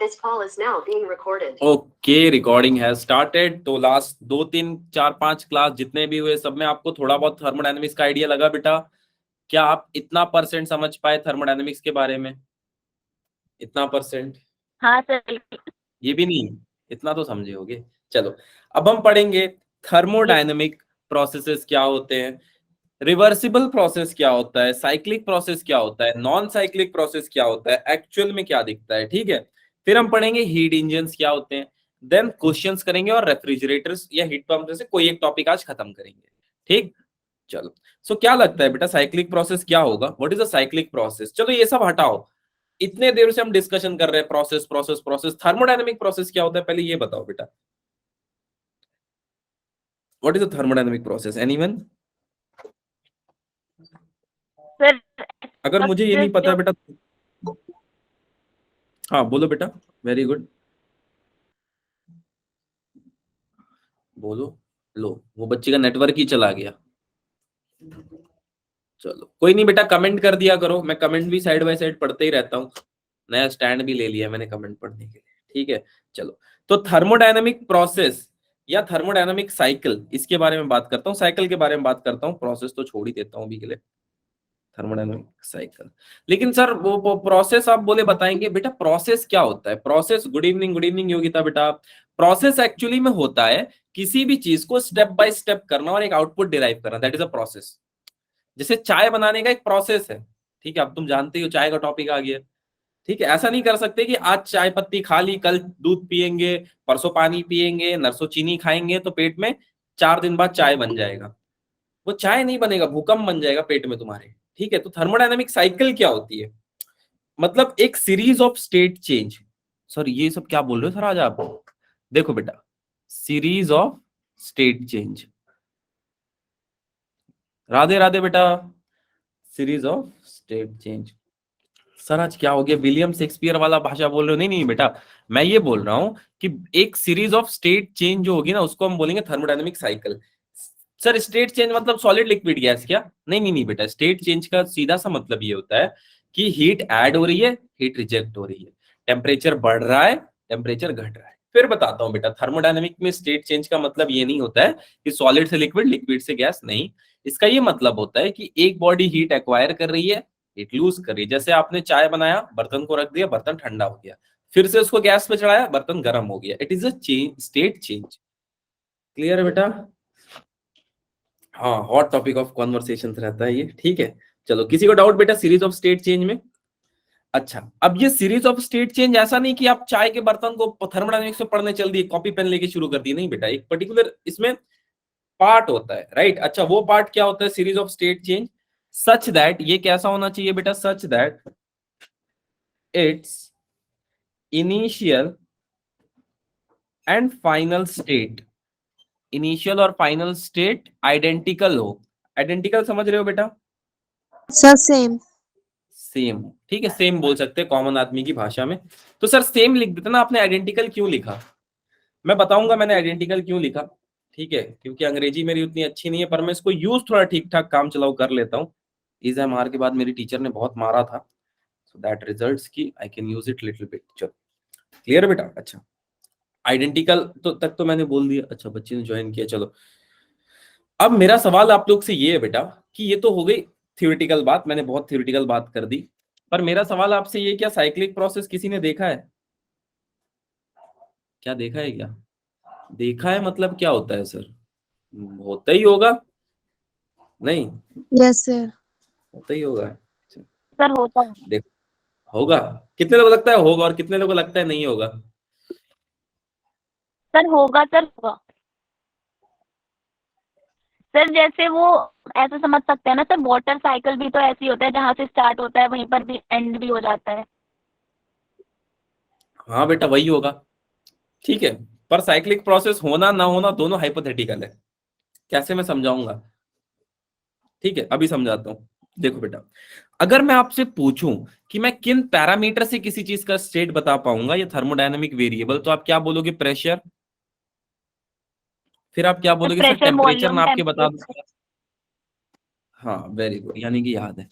This call is now being recorded. Okay, recording has started. तो last 2 3 4 5 class जितने भी हुए सब में आपको थोड़ा बहुत थर्मोडायनेमिक्स का आइडिया लगा बेटा? क्या आप इतना परसेंट समझ पाए थर्मोडायनेमिक्स के बारे में? इतना परसेंट? हाँ सर। ये भी नहीं, इतना तो समझे होगे। चलो अब हम पढ़ेंगे थर्मोडायनेमिक प्रोसेसेस क्या होते हैं, रिवर्सिबल प्रोसेस क्या होता है, साइक्लिक प्रोसेस क्या होता है, नॉन साइक्लिक प्रोसेस क्या होता है, एक्चुअल में क्या दिखता है। ठीक है, फिर हम पढ़ेंगे हीट इंजन्स क्या होते हैं, देन क्वेश्चंस करेंगे और रेफ्रिजरेटर्स या हीट पंप से कोई एक टॉपिक आज खत्म करेंगे। ठीक, चलो। सो क्या लगता है बेटा साइक्लिक प्रोसेस क्या होगा? What is a cyclic process? चलो ये सब हटाओ, इतने देर से हम डिस्कशन कर रहे हैं process process process. Thermodynamic process क्या होता है पहले ये बताओ बेटा। What is a thermodynamic process? Anyone? Sir अगर मुझे ये नहीं पता बेटा, हाँ बोलो बेटा। वेरी गुड, बोलो। लो, वो बच्चे का नेटवर्क ही चला गया। चलो कोई नहीं बेटा, कमेंट कर दिया करो, मैं कमेंट भी साइड बाय साइड पढ़ते ही रहता हूँ। नया स्टैंड भी ले लिया मैंने कमेंट पढ़ने के लिए। ठीक है, चलो। तो थर्मोडायनेमिक प्रोसेस या थर्मोडायनेमिक साइकिल, इसके बारे में बात करता हूँ, साइकिल के बारे में बात करता हूँ, प्रोसेस तो छोड़ ही देता हूँ अभी के लिए। थर्मोडायनेमिक साइकिल, लेकिन सर वो प्रोसेस आप बोले बताएंगे बेटा, प्रोसेस क्या होता है? प्रोसेस, गुड इवनिंग योगिता बेटा। प्रोसेस एक्चुअली में होता है किसी भी चीज को स्टेप बाय स्टेप करना और एक आउटपुट डिराइव करना, दैट इज अ प्रोसेस। जैसे चाय बनाने का एक प्रोसेस है, ठीक है, अब तुम जानते हो चाय का टॉपिक आ गया। ठीक है, ऐसा नहीं कर सकते कि आज चाय पत्ती खा ली, कल दूध पियेंगे, परसों पानी पियेंगे, नरसों चीनी खाएंगे तो पेट में 4 दिन बाद चाय बन जाएगा। वो चाय नहीं बनेगा, भूकंप बन जाएगा पेट में तुम्हारे। ठीक है, तो थर्मोडायनेमिक साइकिल क्या होती है? मतलब एक series of state change. Sir ये सब क्या बोल रहे हो सर आज आप? देखो बेटा, series of state change. Radhe Radhe बेटा। Series of state change. Sir आज क्या हो गया, विलियम शेक्सपियर वाला भाषा बोल रहे हो? नहीं नहीं बेटा, मैं ये बोल रहा हूं कि एक सीरीज ऑफ स्टेट चेंज जो होगी ना उसको हम बोलेंगे thermodynamic cycle. Sir state change मतलब सॉलिड लिक्विड गैस क्या? नहीं नहीं नहीं बेटा, स्टेट चेंज का सीधा सा मतलब ये होता है कि हीट ऐड हो रही है, हीट रिजेक्ट हो रही है, टेम्परेचर बढ़ रहा है, टेम्परेचर घट रहा है। फिर बताता हूं बेटा, थर्मोडायनेमिक में स्टेट चेंज का मतलब ये नहीं होता है कि सॉलिड से लिक्विड, लिक्विड से गैस, नहीं। इसका ये मतलब होता है कि एक बॉडी हीट एक्वायर कर रही है, हीट लूज कर रही है। जैसे आपने चाय बनाया, बर्तन को रख दिया, बर्तन ठंडा हो गया, फिर से उसको गैस पे चढ़ाया, बर्तन गर्म हो गया। It is a change, state change. Clear है बेटा? हाँ, हॉट टॉपिक ऑफ कॉन्वर्सेशन रहता है ये। ठीक है, चलो किसी को डाउट बेटा सीरीज ऑफ स्टेट चेंज में? अच्छा, अब ये सीरीज ऑफ स्टेट चेंज ऐसा नहीं कि आप चाय के बर्तन को थर्मोडायनेमिक्स में पढ़ने चल दिए, कॉपी पेन लेके शुरू कर दिए, नहीं बेटा, एक पर्टिकुलर इसमें पार्ट होता है, राइट? अच्छा, वो पार्ट क्या होता है series of state change? Such that, ये कैसा होना चाहिए बेटा? Such that it's initial and final state, initial और फाइनल स्टेट आइडेंटिकल हो। आइडेंटिकल समझ रहे हो बेटा? Sir same. सेम, ठीक है, सेम बोल सकते हैं कॉमन आदमी की भाषा में। तो सर सेम लिख देते ना, आपने आइडेंटिकल क्यों लिखा? मैं बताऊंगा मैंने आइडेंटिकल क्यों लिखा। ठीक है, क्योंकि अंग्रेजी मेरी उतनी अच्छी नहीं है, पर मैं इसको यूज थोड़ा ठीक ठाक काम चलाऊ कर लेता हूँ। एग्जाम के बाद मेरी टीचर ने बहुत मारा था, सो दैट रिजल्ट्स की I can use it little bit. चलो क्लियर है बेटा? अच्छा, आइडेंटिकल तो तक तो मैंने बोल दिया। अच्छा, बच्चे ने ज्वाइन किया, चलो। अब मेरा सवाल आप लोग से ये है बेटा कि ये तो हो गई थ्योरेटिकल बात, मैंने बहुत थ्योरेटिकल बात कर दी, पर मेरा सवाल आपसे ये, क्या साइक्लिक प्रोसेस किसी ने देखा है? क्या देखा है? क्या देखा है मतलब क्या होता है सर? होता ही होगा, नहीं? Yes sir. होता ही होगा। सर होता है। देखो, होगा। कितने लोग लगता है होगा और कितने लोगों को लगता है नहीं होगा? सर होगा, सर होगा। सर जैसे वो ऐसे समझ सकते हैं ना सर, वाटर साइकिल भी तो ऐसी होता है, जहाँ से स्टार्ट होता है वहीं पर भी एंड भी हो जाता है। हाँ बेटा वही होगा, ठीक है। पर साइक्लिक प्रोसेस होना ना होना दोनों हाइपोथेटिकल है। कैसे मैं समझाऊंगा? ठीक है, अभी समझाता हूं। देखो बेटा, अगर मैं आपसे पूछूं कि मैं किन पैरामीटर से किसी चीज का स्टेट बता पाऊंगा, ये थर्मोडायनामिक वेरिएबल, तो आप क्या बोलोगे? प्रेशर। फिर आप क्या बोलोगे? सर प्रेशर, टेम्परेचर वॉल्यूम, नाप के बता दो। टेम्परेचर। हाँ वेरी गुड, यानी कि याद है।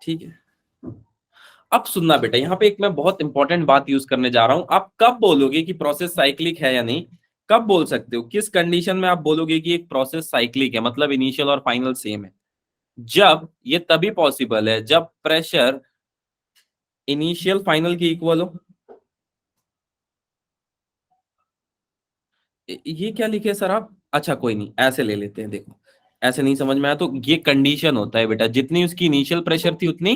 ठीक है, अब सुनना बेटा, यहाँ पे एक मैं बहुत इंपॉर्टेंट बात यूज करने जा रहा हूं। आप कब बोलोगे कि प्रोसेस साइक्लिक है या नहीं? कब बोल सकते हो, किस कंडीशन में आप बोलोगे कि एक प्रोसेस साइक्लिक है, मतलब इनिशियल और फाइनल सेम है? जब ये तभी पॉसिबल है जब प्रेशर इनिशियल फाइनल के इक्वल हो। ये क्या लिखे सर आप? अच्छा कोई नहीं, ऐसे ले लेते हैं। देखो ऐसे नहीं समझ में आया तो ये कंडीशन होता है बेटा, जितनी उसकी इनिशियल प्रेशर थी उतनी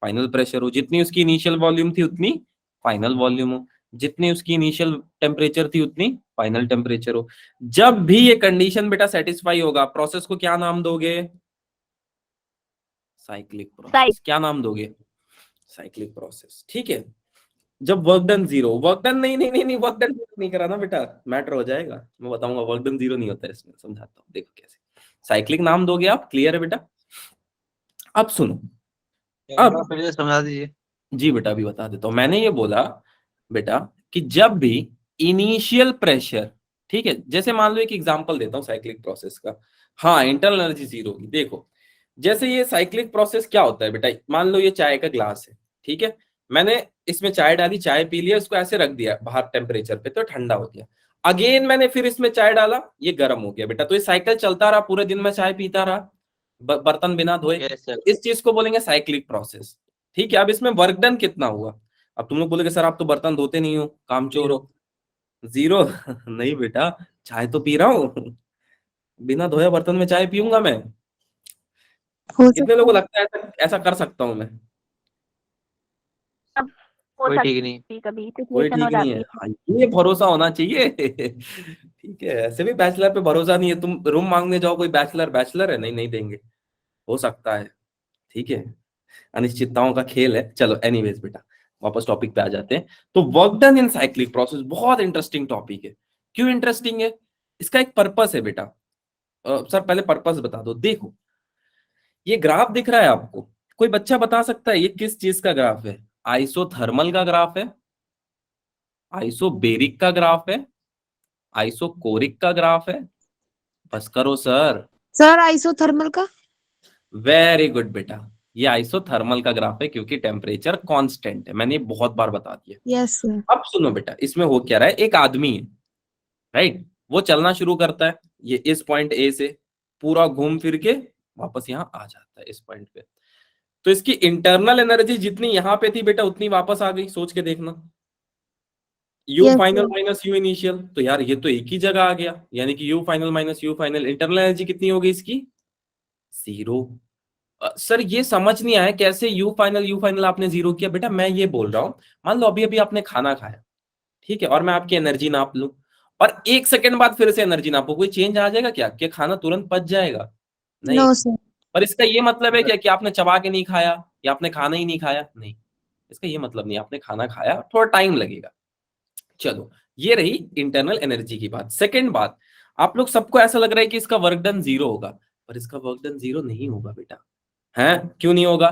फाइनल प्रेशर हो, जितनी उसकी इनिशियल वॉल्यूम थी उतनी फाइनल वॉल्यूम हो, जितनी उसकी इनिशियल टेम्परेचर थी उतनी फाइनल टेम्परेचर हो। जब भी ये कंडीशन बेटा सेटिस्फाई होगा, प्रोसेस को क्या नाम दोगे? Cyclic process. क्या नाम दोगे? Cyclic process. ठीक है। जब work done zero, work done नहीं नहीं नहीं नहीं, वर्क डन नहीं करा ना बेटा, मैटर हो जाएगा। मैं बताऊंगा वर्क डन जीरो नहीं होता है इसमें, समझाता हूँ। देखो कैसे साइक्लिक नाम दोगे आप। क्लियर है बेटा? अब सुनो, अब फिर समझा दीजिए। जी बेटा अभी बता देता हूँ। मैंने ये बोला बेटा कि जब भी इनिशियल प्रेशर, ठीक है, जैसे मान लो एक एग्जांपल देता हूँ साइक्लिक प्रोसेस का। हाँ, इंटरनल एनर्जी जीरो होगी। देखो जैसे ये साइक्लिक प्रोसेस क्या होता है बेटा, मान लो ये चाय का ग्लास है, ठीक है, मैंने इसमें चाय डाली, चाय पी लिया, इसको ऐसे रख दिया बाहर टेम्परेचर पे तो ठंडा हो गया। अगेन मैंने फिर इसमें चाय डाला, ये गर्म हो गया बेटा। तो ये साइकिल चलता रहा, पूरे दिन में चाय पीता रहा, बर्तन बिना धोए। Yes sir. इस चीज को बोलेंगे साइक्लिक प्रोसेस। ठीक है। अब इसमें वर्क डन कितना हुआ? अब तुम लोग बोलोगे सर आप तो बर्तन धोते नहीं हो, कामचोर हो। जीरो नहीं बेटा, चाय तो पी रहा हूँ, बिना धोए बर्तन में चाय पीऊंगा मैं? हो कितने सकता लोगों को है। लगता है ऐसा ऐसा कर सकता हूं मैं? अब हो कोई सकती ठीक नहीं। है, कभी कोई सिचुएशन हो ठीक नहीं है। जाती है। हाँ, ये भरोसा होना चाहिए ठीक है। ऐसे भी बैचलर पे भरोसा नहीं है, तुम रूम मांगने जाओ, कोई बैचलर बैचलर है, नहीं नहीं देंगे। हो सकता है। ठीक है, अनिश्चितताओं का खेल है। चलो एनीवेज बेटा, वापस टॉपिक पे आ जाते हैं। तो work done in cyclic process बहुत इंटरेस्टिंग टॉपिक है। क्यों इंटरेस्टिंग है? इसका एक पर्पस है बेटा। सर पहले पर्पस बता दो। देखो ये ग्राफ दिख रहा है आपको, कोई बच्चा बता सकता है ये किस चीज का ग्राफ है? आइसोथर्मल का ग्राफ है, आइसोबेरिक का ग्राफ है, आइसोकोरिक का ग्राफ है? बस करो सर। सर आइसोथर्मल का। वेरी गुड बेटा, ये आइसोथर्मल का ग्राफ है क्योंकि टेम्परेचर कांस्टेंट है। मैंने ये बहुत बार बता दिया। Yes sir. अब सुनो बेटा, इसमें हो क्या रहा है, एक आदमी है, राइट, वो चलना शुरू करता है, ये इस पॉइंट ए से पूरा घूम फिर के वापस यहाँ आ जाता है इस पॉइंट पे। तो इसकी इंटरनल एनर्जी जितनी यहाँ पे थी बेटा उतनी वापस आ गई। सोच के देखना, you yes final sir. Minus you initial, तो यार ये तो एक ही जगह आ गया, यानी कि you final minus you final, internal energy कितनी होगी इसकी? जीरो। सर ये समझ नहीं आया कैसे यू फाइनल आपने जीरो किया? बेटा मैं ये बोल रहा हूं, मान लो अभी अभी आपने खाना खाया, ठीक है, और मैं आपकी एनर्जी नाप लूं और एक सेकंड बाद फिर से एनर्जी नापो, कोई चेंज आ जाएगा क्या? क्या खाना तुरंत पच जाएगा? नहीं। No sir. पर इसका ये मतलब है क्या कि आपने चबा के नहीं खाया या आपने खाना ही नहीं खाया? नहीं, इसका ये मतलब नहीं, आपने खाना खाया, थोड़ा टाइम लगेगा। चलो ये रही इंटरनल एनर्जी की बात। सेकंड बात, आप लोग सबको ऐसा लग रहा है कि इसका वर्क डन जीरो होगा, पर इसका वर्क डन जीरो नहीं होगा बेटा। है क्यों नहीं होगा?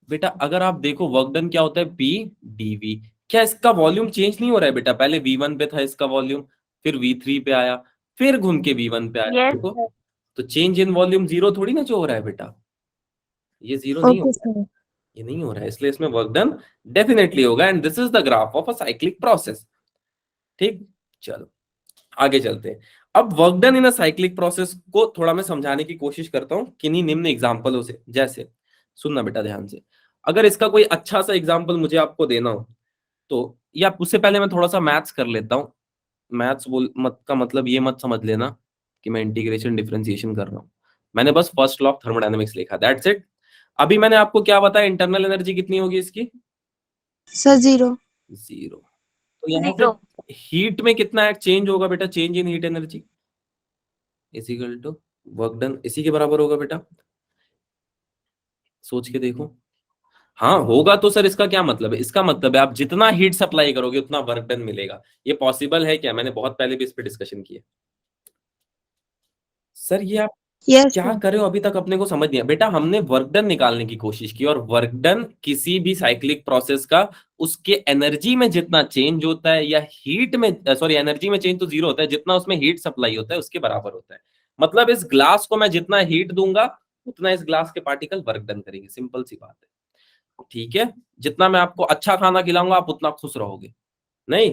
बेटा अगर आप देखो वर्क डन क्या होता है, पी डीवी। क्या इसका वॉल्यूम चेंज नहीं हो रहा है बेटा? पहले V1 पे था इसका वॉल्यूम, फिर V3 पे आया, फिर घूम के V1 पे आया। यस देखो सर। तो चेंज इन वॉल्यूम जीरो थोड़ी ना जो हो रहा है बेटा, ये जीरो नहीं हो ओके रहा है, सर। ये नहीं हो रहा है, इसलिए इसमें वर्क डन डेफिनेटली होगा। And this is the graph of a cyclic process. ठीक, चलो आगे चलते हैं। अब work done in a cyclic process को थोड़ा मैं समझाने की कोशिश करता हूं किन्हीं निम्न एग्जांपलों से। जैसे सुनना बेटा ध्यान से, अगर इसका कोई अच्छा सा एग्जांपल मुझे आपको देना हो तो, या उससे पहले मैं थोड़ा सा मैथ्स कर लेता हूं। मैथ्स बोल मत का मतलब ये मत समझ लेना कि मैं इंटीग्रेशन डिफरेंशिएशन कर रहा हूं। मैंने बस फर्स्ट लॉ ऑफ थर्मोडायनेमिक्स लिखा, दैट्स इट। अभी मैंने आपको क्या बताया, इंटरनल एनर्जी कितनी होगी इसकी? Sir zero. जीरो। तो यहाँ से जीरो। हीट में कितना चेंज होगा बेटा? Change in heat energy is equal to work done, इसी के बराबर होगा बेटा। सोच के देखो। हाँ होगा तो सर इसका क्या मतलब है? इसका मतलब है आप जितना हीट सप्लाई करोगे उतना वर्क डन मिलेगा। ये पॉसिबल है क्या? मैंने बहुत पहले भी इस पे डिस्कशन किया। सर ये आप यस क्या सर। कर रहे हो? अभी तक अपने को समझ नहीं आया बेटा। हमने वर्क डन निकालने की कोशिश की, और वर्क डन किसी भी साइक्लिक प्रोसेस का उसके एनर्जी में जितना चेंज होता है, या हीट में, सॉरी एनर्जी में चेंज तो जीरो होता है, जितना उसमें हीट सप्लाई होता है उसके बराबर होता है। मतलब इस ग्लास को मैं जितना हीट दूंगा उतना इस ग्लास के पार्टिकल वर्क डन करेंगे, सिंपल सी बात है। ठीक है, जितना मैं आपको अच्छा खाना खिलाऊंगा आप उतना खुश रहोगे। नहीं,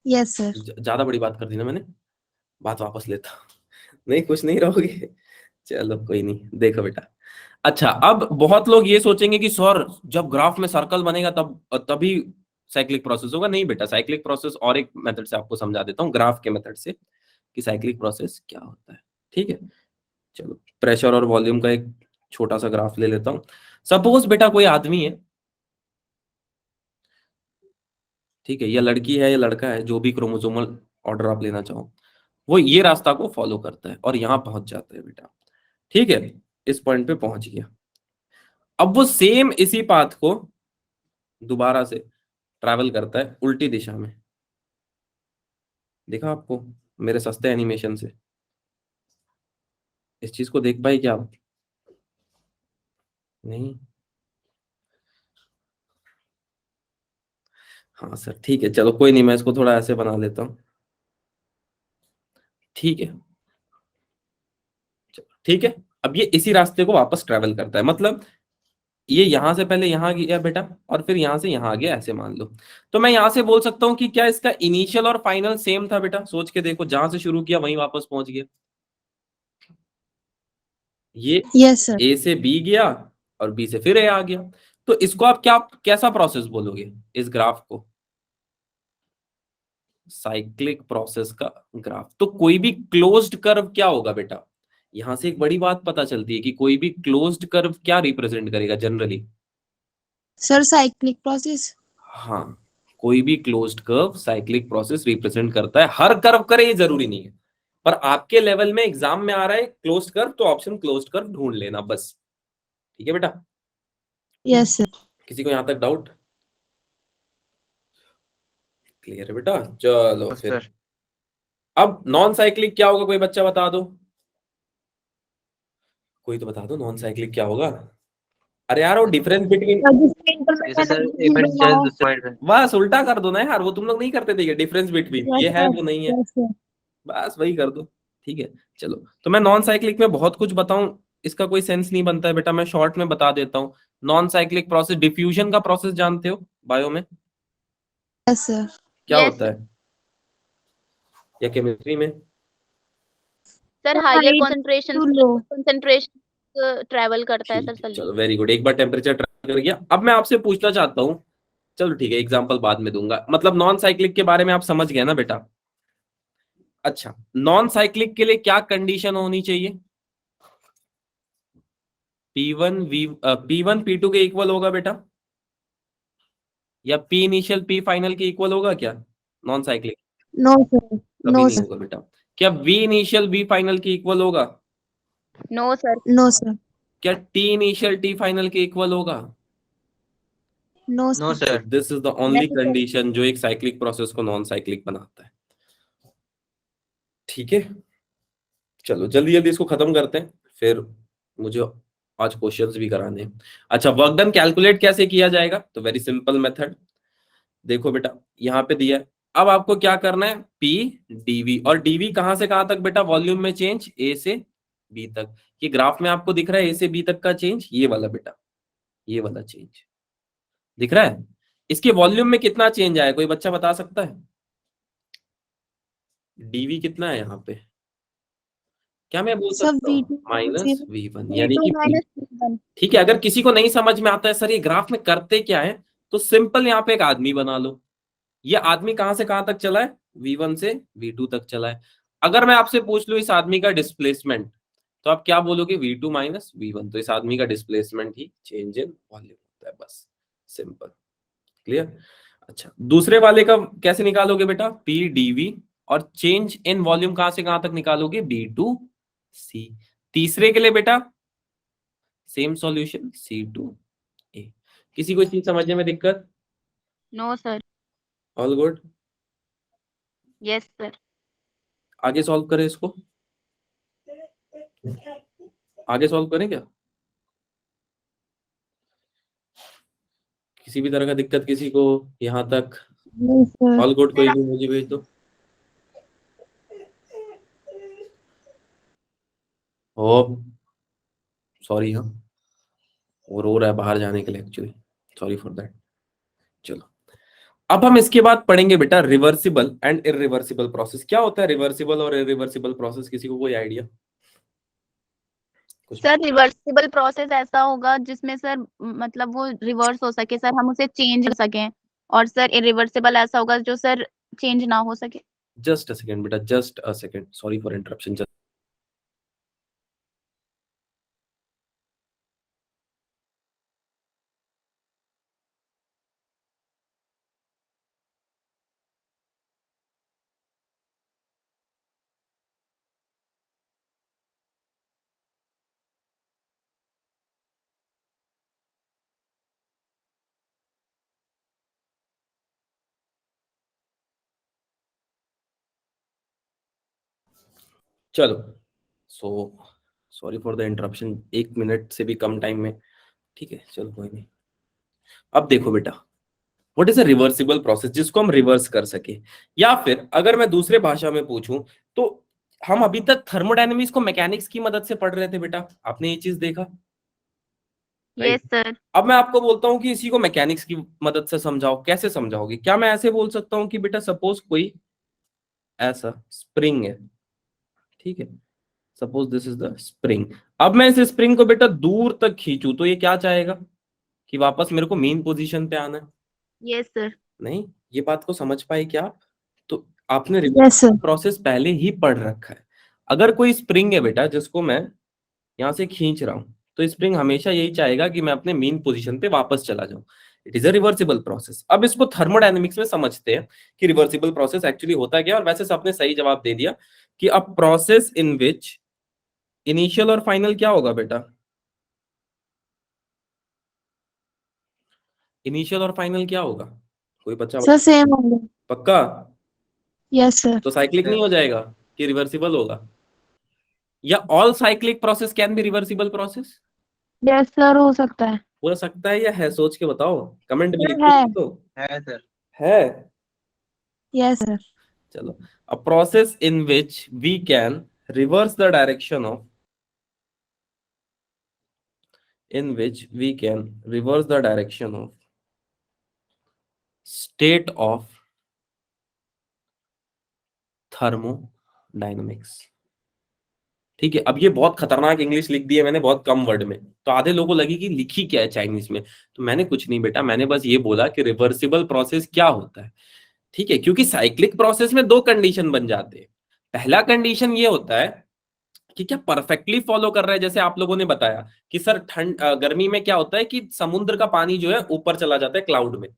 यस सर। ज्यादा बड़ी बात कर दी ना मैंने, बात वापस लेता हूं। नहीं, खुश नहीं रहोगे। चलो कोई नहीं, देखो बेटा। अच्छा, अब बहुत लोग ये सोचेंगे कि सर जब ग्राफ में सर्कल बनेगा तब तभी साइक्लिक प्रोसेस होगा। नहीं बेटा, साइक्लिक प्रोसेस और एक मेथड से आपको समझा देता हूँ, ग्राफ के मेथड से, कि साइक्लिक प्रोसेस क्या होता है। ठीक है, चलो प्रेशर और वॉल्यूम का एक छोटा सा ग्राफ ले लेता हूँ। सपोज बेटा कोई आदमी है, ठीक है, या लड़की है या लड़का है, जो भी क्रोमोसोमल ऑर्डर आप लेना चाहो, वो ये रास्ता को फॉलो करता है और यहां पहुंच जाता है बेटा। ठीक है, इस पॉइंट पे पहुंच गया। अब वो सेम इसी पाथ को दोबारा से ट्रैवल करता है उल्टी दिशा में। देखा आपको मेरे सस्ते एनिमेशन से? इस चीज को देख पाए क्या आप? नहीं? हाँ सर, ठीक है, चलो कोई नहीं, मैं इसको थोड़ा ऐसे बना लेता हूँ। ठीक है, चलो ठीक है। अब ये इसी रास्ते को वापस ट्रैवल करता है, मतलब ये यहां से पहले यहां गया बेटा और फिर यहां से यहां आ गया, ऐसे मान लो। तो मैं यहां से बोल सकता हूं कि क्या इसका इनिशियल और फाइनल सेम था बेटा? सोच के देखो, जहां से शुरू किया वहीं वापस पहुंच गया। ये यस सर। ए से बी गया और बी से फिर ए आ गया। तो इसको आप क्या, कैसा प्रोसेस बोलोगे इस ग्राफ को? साइक्लिक प्रोसेस का ग्राफ। तो कोई भी क्लोज्ड कर्व क्या होगा बेटा? यहां से एक बड़ी बात पता चलती है कि कोई भी क्लोज्ड कर्व क्या रिप्रेजेंट करेगा जनरली? Sir cyclic process. हाँ, कोई भी closed curve cyclic process represent करता है। हर कर्व करे ये जरूरी नहीं है, पर आपके लेवल में एग्जाम में आ रहा है क्लोज्ड कर्व, तो ऑप्शन क्लोज्ड कर्व ढूंढ लेना बस। ठीक है बेटा? Yes sir. किसी को यहां तक डाउट? क्लियर है बेटा? चलो फिर सर अब नॉन साइक्लिक क्या होगा, कोई बच्चा बता दो। कोई तो बता दो नॉन साइक्लिक क्या होगा। अरे यार वो डिफरेंस बिटवीन, जैसे सर एक मिनट जस्ट दूसरे पॉइंट में बस उल्टा कर दो ना यार, वो तुम लोग नहीं करते थे, डिफरेंस बिटवीन ये है वो नहीं है, बस वही कर दो। ठीक है, चलो तो मैं नॉन साइक्लिक में बहुत कुछ बताऊं, इसका कोई सेंस नहीं बनता है बेटा, मैं शॉर्ट में बता देता हूँ। नॉन साइक्लिक प्रोसेस, डिफ्यूजन का प्रोसेस जानते हो बायो में? Yes sir. क्या Yes, होता है? या केमिस्ट्री में? Sir higher concentration to low. Concentration travel करता है सर ठीक है, सल्यूट। चलो वेरी गुड, एक बार टेम्परेचर ट्राई कर गया। अब मैं आपसे पूछना चाहता हूँ, चलो ठीक है एग्जांपल बाद में दूंगा, मतलब नॉन साइक्लिक के बारे में आप समझ गए ना बेटा? अच्छा, नॉन साइक्लिक के लिए क्या कंडीशन होनी चाहिए? P1 P2 के इक्वल होगा बेटा, या P इनिशियल P फाइनल के इक्वल होगा क्या नॉन साइक्लिक? No sir. कभी नो नहीं सर। होगा बेटा। क्या V इनिशियल V फाइनल के इक्वल होगा? No sir. No sir. क्या T इनिशियल T फाइनल के इक्वल होगा? No no sir. तो sir this is the only नहीं सर। कंडीशन जो एक साइक्लिक प्रोसेस को नॉन साइक्लिक बनाता है। ठीक है, चलो जल्दी जल्दी इसको खत्म करते हैं, फिर मुझे आज क्वेश्चंस भी कराने हैं। अच्छा, वर्क डन कैलकुलेट कैसे किया जाएगा? तो वेरी सिंपल मेथड, देखो बेटा यहाँ पे दिया है। अब आपको क्या करना है, पी डीवी, और डीवी कहां से कहां तक बेटा? वॉल्यूम में चेंज ए से बी तक। ये ग्राफ में आपको दिख रहा है ए से बी तक का चेंज, ये वाला बेटा, ये वाला चेंज दिख रहा है। इसके वॉल्यूम में कितना चेंज आया, कोई बच्चा बता सकता है? डीवी कितना है यहाँ पे? क्या मैं बोल सब सकता हूँ? V2 माइनस V1, यानी V2 कि माइनस V1। ठीक है, अगर किसी को नहीं समझ में आता है सर ये ग्राफ में करते क्या है, तो सिंपल यहाँ पे एक आदमी बना लो। ये आदमी कहां से कहां तक चला है? V1 से V2 तक चला है। अगर मैं आपसे पूछ लूं इस आदमी का डिस्प्लेसमेंट, तो आप क्या बोलोगे? V2 minus V1। तो इस आदमी का displacement he change in volume होता है, बस सिंपल। क्लियर? अच्छा, दूसरे वाले का कैसे निकालोगे बेटा? P dV, और चेंज इन वॉल्यूम कहां से कहां तक निकालोगे? B2 C। तीसरे के लिए बेटा सेम सॉल्यूशन C2A। किसी को चीज समझने में दिक्कत? No sir. All good? Yes sir. आगे सॉल्व करें इसको, आगे सॉल्व करें क्या? किसी भी तरह का दिक्कत किसी को यहाँ तक? No sir. ऑल गुड, कोई भी मुझे भेज दो। ओ सॉरी, हाँ और रो रहा है बाहर जाने के लिए एक्चुअली, सॉरी फॉर दैट। चलो अब हम इसके बाद पढ़ेंगे बेटा रिवर्सिबल एंड इरिवर्सिबल प्रोसेस। क्या होता है रिवर्सिबल और इरिवर्सिबल प्रोसेस, किसी को कोई आइडिया? सर रिवर्सिबल प्रोसेस ऐसा होगा जिसमें सर मतलब वो रिवर्स हो सके सर, हम उसे चेंज कर सकें। और सर इरिवर्सिबल ऐसा होगा जो सर चेंज ना हो सके। जस्ट अ सेकंड बेटा, just a second, sorry for interruption. चलो so sorry for the interruption, 1 minute से भी कम टाइम में, ठीक है चलो कोई नहीं। अब देखो बेटा, what is a reversible process जिसको हम रिवर्स कर सके, या फिर अगर मैं दूसरे भाषा में पूछूं तो हम अभी तक थर्मोडायनेमिक्स को मैकेनिक्स की मदद से पढ़ रहे थे बेटा, आपने ये चीज देखा? Yes right. सर। अब मैं आपको बोलता हूं कि इसी को मैकेनिक्स की मदद से समझाओ, कैसे समझाओगे? क्या मैं ऐसे बोल सकता हूँ कि बेटा सपोज कोई ऐसा स्प्रिंग है, ठीक है, suppose this is the spring. अब मैं इस स्प्रिंग को बेटा दूर तक खींचूं तो ये क्या चाहेगा कि वापस मेरे को मेन पोजीशन पे आना है। Yes sir. नहीं, ये बात को समझ पाए क्या आप? तो आपने Yes, रिवर्स sir. प्रोसेस पहले ही पढ़ रखा है। अगर कोई स्प्रिंग है बेटा जिसको मैं यहां से खींच रहा हूं, तो स्प्रिंग हमेशा यही चाहेगा कि मैं अपने मेन पोजीशन पे वापस चला जाऊं। It is a reversible process. अब इसको थर्मोडायनेमिक्स में समझते हैं कि रिवर्सिबल प्रोसेस एक्चुअली होता क्या है। और वैसे सबने सही जवाब दे दिया कि अ प्रोसेस इन विच इनिशियल और फाइनल क्या होगा बेटा? इनिशियल और फाइनल क्या होगा? कोई बच्चा Sir, same only. पक्का? Yes, sir. तो साइक्लिक नहीं हो जाएगा कि रिवर्सिबल होगा? या all cyclic process can be reversible process? Yes, sir, हो सकता है। हो सकता है या है? सोच के बताओ, कमेंट में Sir, लिखो है। तो। है सर। है। Yes, sir. चलो, a process in which we can reverse the direction of, in which we can reverse the direction of state of thermodynamics। ठीक है, अब ये बहुत खतरनाक इंग्लिश लिख दी है मैंने बहुत कम वर्ड में, तो आधे लोगों को लगी कि लिखी क्या है चाइनीज में। तो मैंने कुछ नहीं बेटा, मैंने बस ये बोला कि रिवर्सिबल प्रोसेस क्या होता है। ठीक है, क्योंकि साइक्लिक प्रोसेस में दो कंडीशन बन जाते हैं। पहला कंडीशन ये होता है कि क्या परफेक्टली फॉलो कर रहा है, जैसे आप लोगों ने बताया कि सर गर्मी में क्या होता है कि समुद्र का पानी जो है ऊपर चला जाता है क्लाउड में।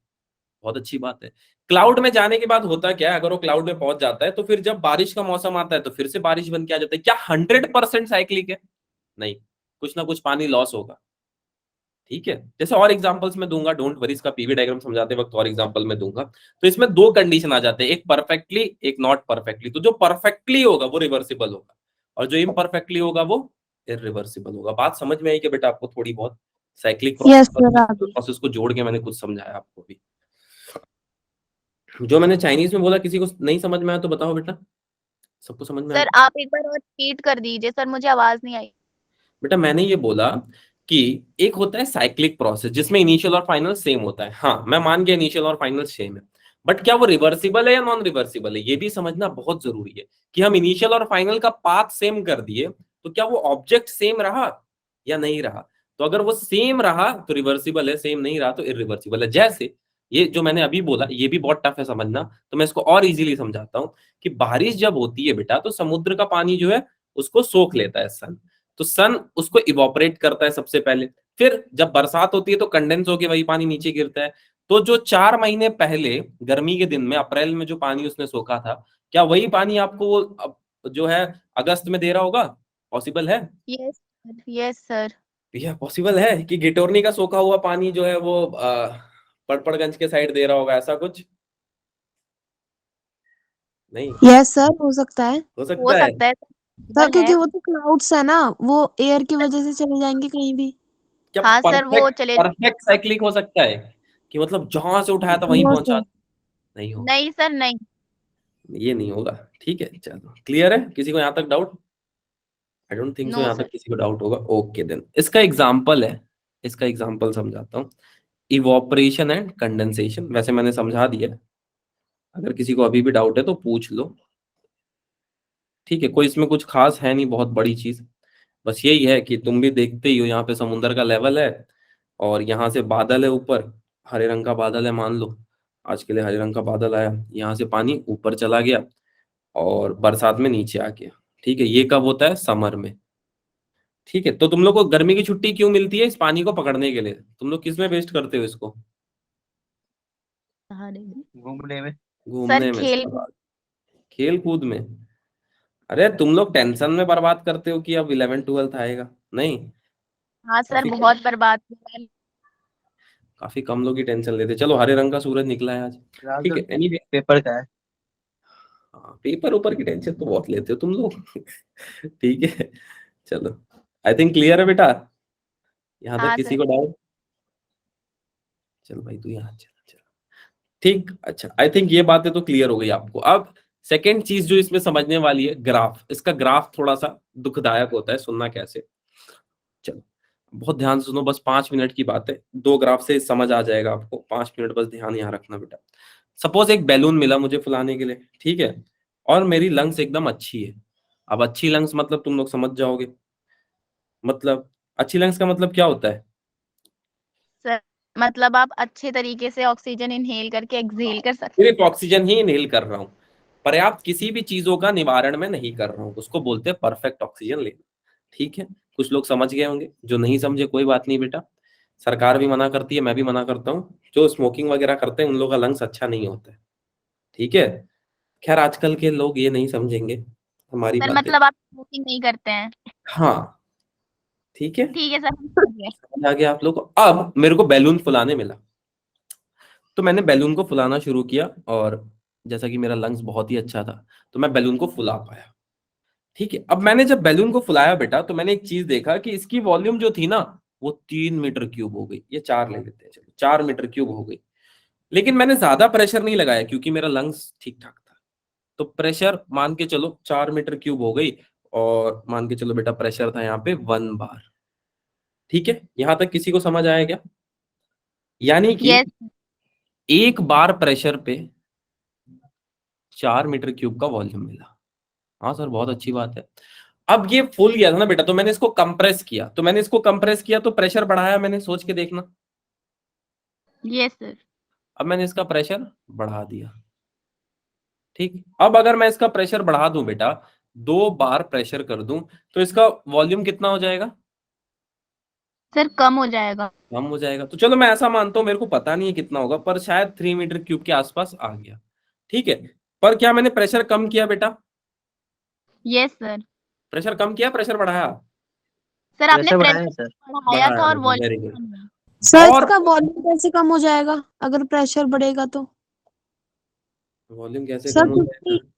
बहुत अच्छी बात है। क्लाउड में जाने के बाद होता क्या है, अगर वो क्लाउड में पहुंच जाता है तो फिर जब बारिश का मौसम आता है तो फिर से बारिश बन के आ जाता है। क्या 100% साइक्लिक है? नहीं, कुछ ना कुछ पानी लॉस होगा। ठीक है, जैसे और एग्जांपल्स में दूंगा, डोंट वरी, इसका पीवी डायग्राम समझाते वक्त और एग्जांपल में दूंगा। तो इसमें दो कंडीशन आ जाते हैं, एक परफेक्टली एक नॉट परफेक्टली। तो जो परफेक्टली होगा वो रिवर्सिबल होगा और जो इम्परफेक्टली होगा वो इरिवर्सिबल होगा। बात समझ में आई कि बेटा आपको थोड़ी बहुत? साइक्लिक Yes, प्रोसेस sir, और प्रोसेस को जोड़ के मैंने कुछ समझाया आपको भी। जो मैंने चाइनीज में बोला किसी को नहीं समझ में आया तो बताओ बेटा, सबको समझ में आया? सर आप एक बार और रिपीट कर दीजिए सर, मुझे आवाज नहीं आई। बेटा मैंने ये बोला कि एक होता है साइक्लिक प्रोसेस जिसमें इनिशियल और फाइनल सेम होता है। हाँ मैं मान गया इनिशियल और फाइनल सेम है, बट क्या वो रिवर्सिबल है या नॉन रिवर्सिबल है, ये भी समझना बहुत जरूरी है। कि हम इनिशियल और फाइनल का पाथ सेम कर दिए तो क्या वो ऑब्जेक्ट सेम रहा या नहीं रहा? तो अगर वो सेम रहा तो रिवर्सिबल है, सेम नहीं रहा तो इरिवर्सिबल है। जैसे ये जो मैंने अभी बोला ये भी बहुत टफ है समझना, तो मैं इसको और इजीली समझाता हूँ कि बारिश जब होती है बेटा तो समुद्र का पानी जो है उसको सोख लेता है सन। तो सन उसको इवोपरेट करता है सबसे पहले, फिर जब बरसात होती है तो कंडेंस होकर वही पानी नीचे गिरता है। तो जो 4 महीने पहले गर्मी के दिन में अप्रैल में जो पानी उसने सोखा था, क्या वही पानी आपको वो जो है अगस्त में दे रहा होगा? पॉसिबल है? Yes yes sir. भैया पॉसिबल है कि गिटोरनी का सोखा हुआ पानी जो है वो पड़पड़गंज के साइड दे रहा होगा, ऐसा कुछ? नहीं Yes, sir, हो सकता है। हो हो सकता है। सकता है सर, सर, क्योंकि है। वो तो क्लाउड्स है ना, वो एयर की वजह से चले जाएंगे कहीं भी। क्या हाँ सर वो परफेक्ट चले। परफेक्ट साइक्लिक हो सकता है कि मतलब जहां से उठाया था वहीं नो पहुंचा? सर। नहीं हो, नहीं सर नहीं। ये नहीं होगा। ठीक है चलो, क्लियर है? किसी को यहां तक doubt? I don't think so no यहां तक सर। किसी को डाउट होगा। ओके देन, इसका एग्जांपल है इसका एग्जांपल समझाता हूँ। इवोपरेशन एंड कंडेंसेशन, वैसे मैंने समझा दिया है, अगर किसी को अभी भी डाउट है तो पूछ लो। ठीक है, कोई इसमें कुछ खास है नहीं, बहुत बड़ी चीज, बस यही है कि तुम भी देखते ही हो यहाँ पे समुद्र का लेवल है और यहाँ से बादल है ऊपर, हरे रंग का बादल है मान लो, आज के लिए हरे रंग का बादल आया, यहाँ से पानी ऊपर चला गया और बरसात में नीचे आ गया। ठीक है, ये कब होता है? समर में। ठीक है, तो तुम लोग को गर्मी की छुट्टी क्यों मिलती है? इस पानी को पकड़ने के लिए। तुम लोग किस में वेस्ट करते हो इसको? घूमने में। घूमने में। खेल खेल कूद में। अरे तुम लोग टेंशन में बर्बाद करते हो कि अब 11th-12th आएगा, नहीं। हाँ सर, काफी बहुत बर्बाद हुआ है। काफी कम लोग ही टेंशन लेते। चलो, हरे रंग का सूरज निकला है आज। ठीक है, एनीवे, पेपर का है। हाँ, पेपर ऊपर की टेंशन तो बहुत लेते हो तुम लोग। ठीक है, चलो, आई थिंक क्लियर है बेटा, यहाँ तक हाँ किसी सर। को डाउट? चल भाई तू यहाँ चल, चल। ठीक, अच्छा, आई थिंक ये बातें तो क्लियर हो गई आपको। अब सेकेंड चीज जो इसमें समझने वाली है, ग्राफ। इसका ग्राफ थोड़ा सा दुखदायक होता है, सुनना कैसे। चलो, बहुत ध्यान से सुनो, बस 5 मिनट की बात है, 2 ग्राफ से समझ आ जाएगा आपको। 5 मिनट बस ध्यान यहाँ रखना बेटा। सपोज एक बैलून मिला मुझे फुलाने के लिए, ठीक है, और मेरी लंग्स एकदम अच्छी है। अब अच्छी लंग्स मतलब तुम लोग समझ जाओगे, मतलब अच्छी लंग्स का मतलब क्या होता है? सर मतलब आप अच्छे तरीके से ऑक्सीजन इनहेल करके एक्सहेल कर सकते सिर्फ ऑक्सीजन ही इनहेल कर रहा हूँ, पर्याप्त किसी भी चीजों का निवारण में नहीं कर रहा हूँ, उसको बोलते हैं परफेक्ट ऑक्सीजन लेना। ठीक है, कुछ लोग समझ गए होंगे, जो नहीं समझे कोई बात नहीं बेटा, सरकार भी मना करती है, मैं भी मना करता हूँ, जो स्मोकिंग वगैरह करते हैं उन लोगों का लंग्स अच्छा नहीं होता है। ठीक है, खैर आजकल के लोग ये नहीं समझेंगे हमारी सर, बातें। मतलब आप स्मोकिंग नहीं करते हैं? हाँ, ठीक है, ठीक है सर, हम समझ गए। समझ आ गया आप लोग को। अब मेरे को बैलून फुलाने मिला, तो मैंने बैलून को फुलाना शुरू किया, और जैसा कि मेरा लंग्स बहुत ही अच्छा था तो मैं बैलून को फुला पाया। ठीक है, अब मैंने जब बैलून को फुलाया बेटा, तो मैंने एक चीज देखा कि इसकी वॉल्यूम जो थी ना, वो 3 मीटर क्यूब हो गई। ये 4 ले लेते हैं, चलो 4 मीटर क्यूब हो गई। लेकिन मैंने ज्यादा प्रेशर नहीं लगाया क्योंकि मेरा लंग्स ठीक ठाक था। तो प्रेशर मान के चलो 4 मीटर क्यूब हो गई, और मान के चलो बेटा प्रेशर था यहाँ पे 1 बार। ठीक है, यहां तक किसी को समझ आया क्या? यानी कि यस। 1 बार प्रेशर पे 4 मीटर क्यूब का वॉल्यूम मिला। हाँ सर, बहुत अच्छी बात है। अब ये फुल गया था ना बेटा, तो मैंने इसको कंप्रेस किया, तो प्रेशर बढ़ाया मैंने, सोच के देखना। Yes sir. अब मैंने इसका प्रेशर बढ़ा दिया। ठीक, अब अगर मैं इसका प्रेशर बढ़ा दूं बेटा, 2 बार प्रेशर कर दूं, तो इसका वॉल्यूम कितना हो जाएगा? सर कम हो जाएगा। कम हो जाएगा। तो चलो मैं ऐसा मानता हूं, मेरे को पता नहीं है कितना होगा, पर शायद 3 मीटर क्यूब के आसपास आ गया। ठीक है, पर क्या मैंने प्रेशर कम किया बेटा? Yes sir. प्रेशर कम किया, प्रेशर बढ़ाया? सर आपने प्रेशर बढ़ाया प्रेशर सर। बढ़ाया था और वेरी वॉल्यूम गुड। कम हुआ। सर और इसका वॉल्यूम कैसे कम हो जाएगा अगर प्रेशर बढ़ेगा तो? वॉल्यूम कैसे सर कम हो क्योंकि जाएगा?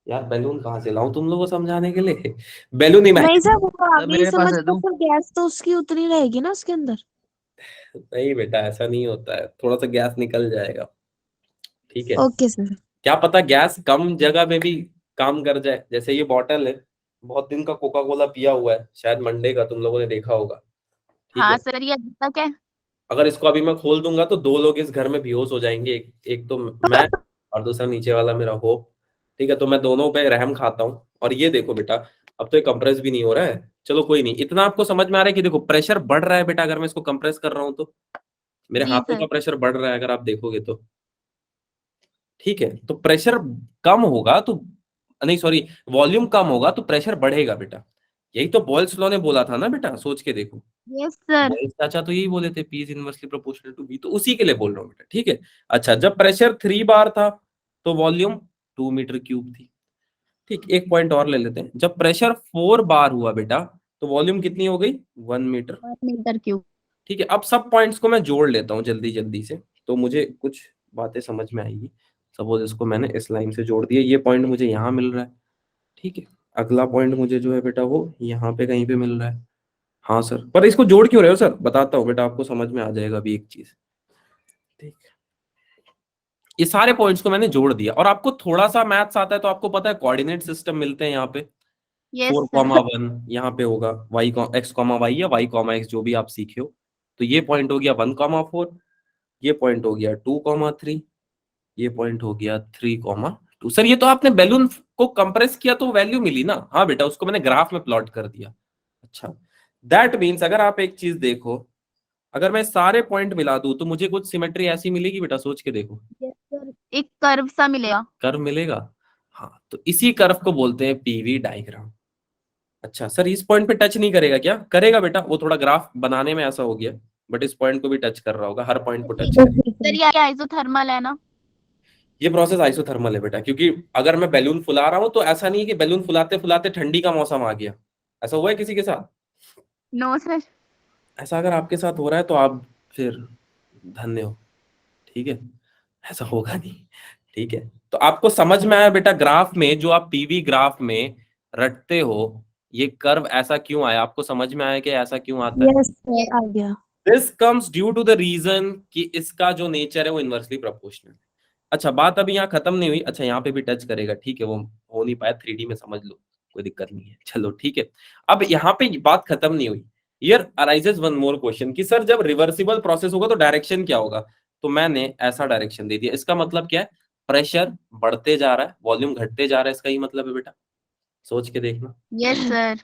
यार बैलून कहाँ से लाऊं तुम लोगों को समझाने के लिए? बैलून ही नहीं सर, वो सर आगे ही मेरे पास समझ है तो दूं? फिर गैस तो उसकी उतनी रहेगी ना उसके अंदर। नहीं बेटा, ऐसा नहीं होता है, थोड़ा सा गैस निकल जाएगा। ठीक है, ओके सर। क्या पता गैस कम जगह में भी काम कर जाए। जैसे ये बॉटल है, बहुत दिन का कोका कोला पिया हुआ है, शायद मंडे का, तुम लोगों ने देखा होगा। ठीक हाँ है, सर, ये अभी तक है। अगर इसको अभी मैं खोल दूंगा तो 2 लोग इस घर में बेहोश हो जाएंगे, एक तो मैं, और दूसरा नीचे वाला मेरा होप। ठीक है, तो मैं दोनों पे रहम खाता हूँ। और ये देखो बेटा, अब तो ये कंप्रेस भी नहीं हो रहा है। चलो कोई नहीं, इतना आपको समझ में आ रहा है कि देखो प्रेशर बढ़ रहा है बेटा, अगर मैं इसको कंप्रेस कर रहा हूँ तो मेरे जी हाथों सर। का प्रेशर बढ़ रहा है अगर आप देखोगे तो। ठीक है, तो प्रेशर कम होगा तो, नहीं सॉरी, वॉल्यूम कम होगा तो प्रेशर बढ़ेगा बेटा। यही तो बॉयल्स लॉ ने बोला था ना बेटा, सोच के देखो। Yes sir. बॉयल्स चाचा तो यही बोले थे, P is inversely proportional to B, तो उसी के लिए बोल रहा हूँ बेटा। ठीक है, अच्छा, जब प्रेशर 3 बार था तो वॉल्यूम 2 मीटर क्यूब थी। ठीक, एक पॉइंट और ले लेते हैं, जब प्रेशर 4 बार हुआ बेटा तो वॉल्यूम कितनी हो गई? 1 मीटर। 1 metre cube. ठीक है, अब सब पॉइंट्स को मैं जोड़ लेता हूँ जल्दी जल्दी से, तो मुझे कुछ बातें समझ में आएगी। सपोज इसको मैंने इस लाइन से जोड़ दिया, ये पॉइंट मुझे यहाँ मिल रहा है। ठीक है, अगला पॉइंट मुझे जो है बेटा वो यहाँ पे कहीं पे मिल रहा है। हाँ सर, पर इसको जोड़ क्यों रहे हो सर? बताता हूँ बेटा, आपको समझ में आ जाएगा अभी एक चीज। ठीक है, ये सारे पॉइंट्स को मैंने जोड़ दिया, और आपको थोड़ा सा मैथ्स आता है तो आपको पता है कोऑर्डिनेट सिस्टम मिलते हैं यहाँ पे। Yes four sir. Comma one यहाँ पे होगा, वाई एक्स कॉमा वाई या वाई कॉमा एक्स, जो भी आप सीखे हो। तो ये पॉइंट हो गया 1,4, ये पॉइंट हो गया 2,3, ये पॉइंट हो गया 3,2। सर ये तो आपने बैलून को कंप्रेस किया तो वैल्यू मिली ना? हाँ बेटा, उसको मैंने ग्राफ में प्लॉट कर दिया। अच्छा, दैट मीन्स अगर आप एक चीज देखो, अगर मैं सारे पॉइंट मिला दूं तो मुझे कुछ सिमेट्री ऐसी मिलेगी बेटा, सोच के देखो। Yes, sir. एक कर्व सा मिलेगा। कर्व मिलेगा। हाँ, तो इसी कर्व को बोलते हैं पीवी डायग्राम। अच्छा सर, इस पॉइंट पे टच नहीं करेगा क्या? करेगा बेटा, वो थोड़ा ग्राफ बनाने में ऐसा हो गया, बट इस पॉइंट को भी टच कर रहा होगा, हर पॉइंट को टच करेगा। सर ये आइसोथर्मल है ना? ये प्रोसेस आइसोथर्मल है बेटा, क्योंकि अगर मैं बैलून फुला रहा हूं तो ऐसा नहीं है कि बैलून फुलाते फुलाते ठंडी का मौसम आ गया। ऐसा हुआ है किसी के साथ? No sir. ऐसा अगर आपके साथ हो रहा है तो आप फिर धन्य हो, ठीक है? ऐसा होगा नहीं, ठीक है? तो आपको समझ में आया बेटा, ग्राफ में जो आप पीवी ग्राफ में रटते हो, ये कर्व ऐसा क्यों आया? आपको समझ में आया कि ऐसा क्यों आता है? यस सर, आ गया। This comes due to the reason कि इसका जो नेचर है वो इनवर्सली प्रोपोर्शनल है। अच्छा, बात अभी यहाँ खत्म नहीं हुई। अच्छा, यहाँ पे भी टच करेगा, ठीक है, वो हो नहीं पाया, 3D में समझ लो, कोई दिक्कत नहीं है, चलो ठीक है। अब यहाँ पे बात खत्म नहीं हुई। Here arises one more question कि सर जब रिवर्सिबल प्रोसेस होगा तो डायरेक्शन क्या होगा? तो मैंने ऐसा डायरेक्शन दे दिया, इसका मतलब क्या है? प्रेशर बढ़ते जा रहा है, वॉल्यूम घटते जा रहा है, इसका ही मतलब है बेटा। सोच के देखना, यस सर।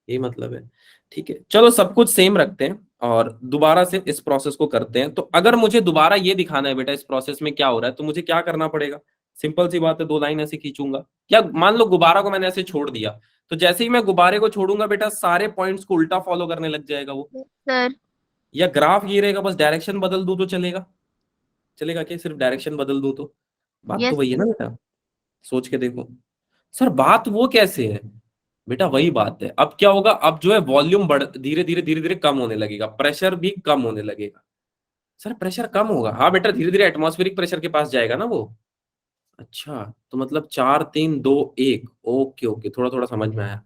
यही मतलब है, ठीक है। चलो सब कुछ सेम रखते हैं और दोबारा से इस प्रोसेस को करते हैं। तो अगर मुझे दोबारा ये दिखाना है बेटा इस प्रोसेस में क्या हो रहा है, तो मुझे क्या करना पड़ेगा? सिंपल सी बात है, 2 लाइन ऐसे खींचूंगा। या मान लो गुब्बारा को मैंने ऐसे छोड़ दिया, तो जैसे ही मैं गुब्बारे को छोड़ूंगा बेटा, सारे पॉइंट्स को उल्टा फॉलो करने लग जाएगा वो। सर या ग्राफ ये रहेगा, बस डायरेक्शन बदल दूं तो चलेगा? चलेगा क्या सिर्फ डायरेक्शन बदल दूं तो? बात तो यस। वही है ना बेटा, सोच के देखो। सर बात वो कैसे है बेटा? वही बात है। अब क्या होगा? अब जो है वॉल्यूम बढ़ धीरे धीरे कम होने लगेगा, प्रेशर भी कम होने लगेगा। सर प्रेशर कम होगा? हाँ बेटा, धीरे धीरे एटमॉस्फेरिक प्रेशर के पास जाएगा ना वो। अच्छा, तो मतलब 4 3 2 1, ओके ओके, थोड़ा थोड़ा समझ में आया।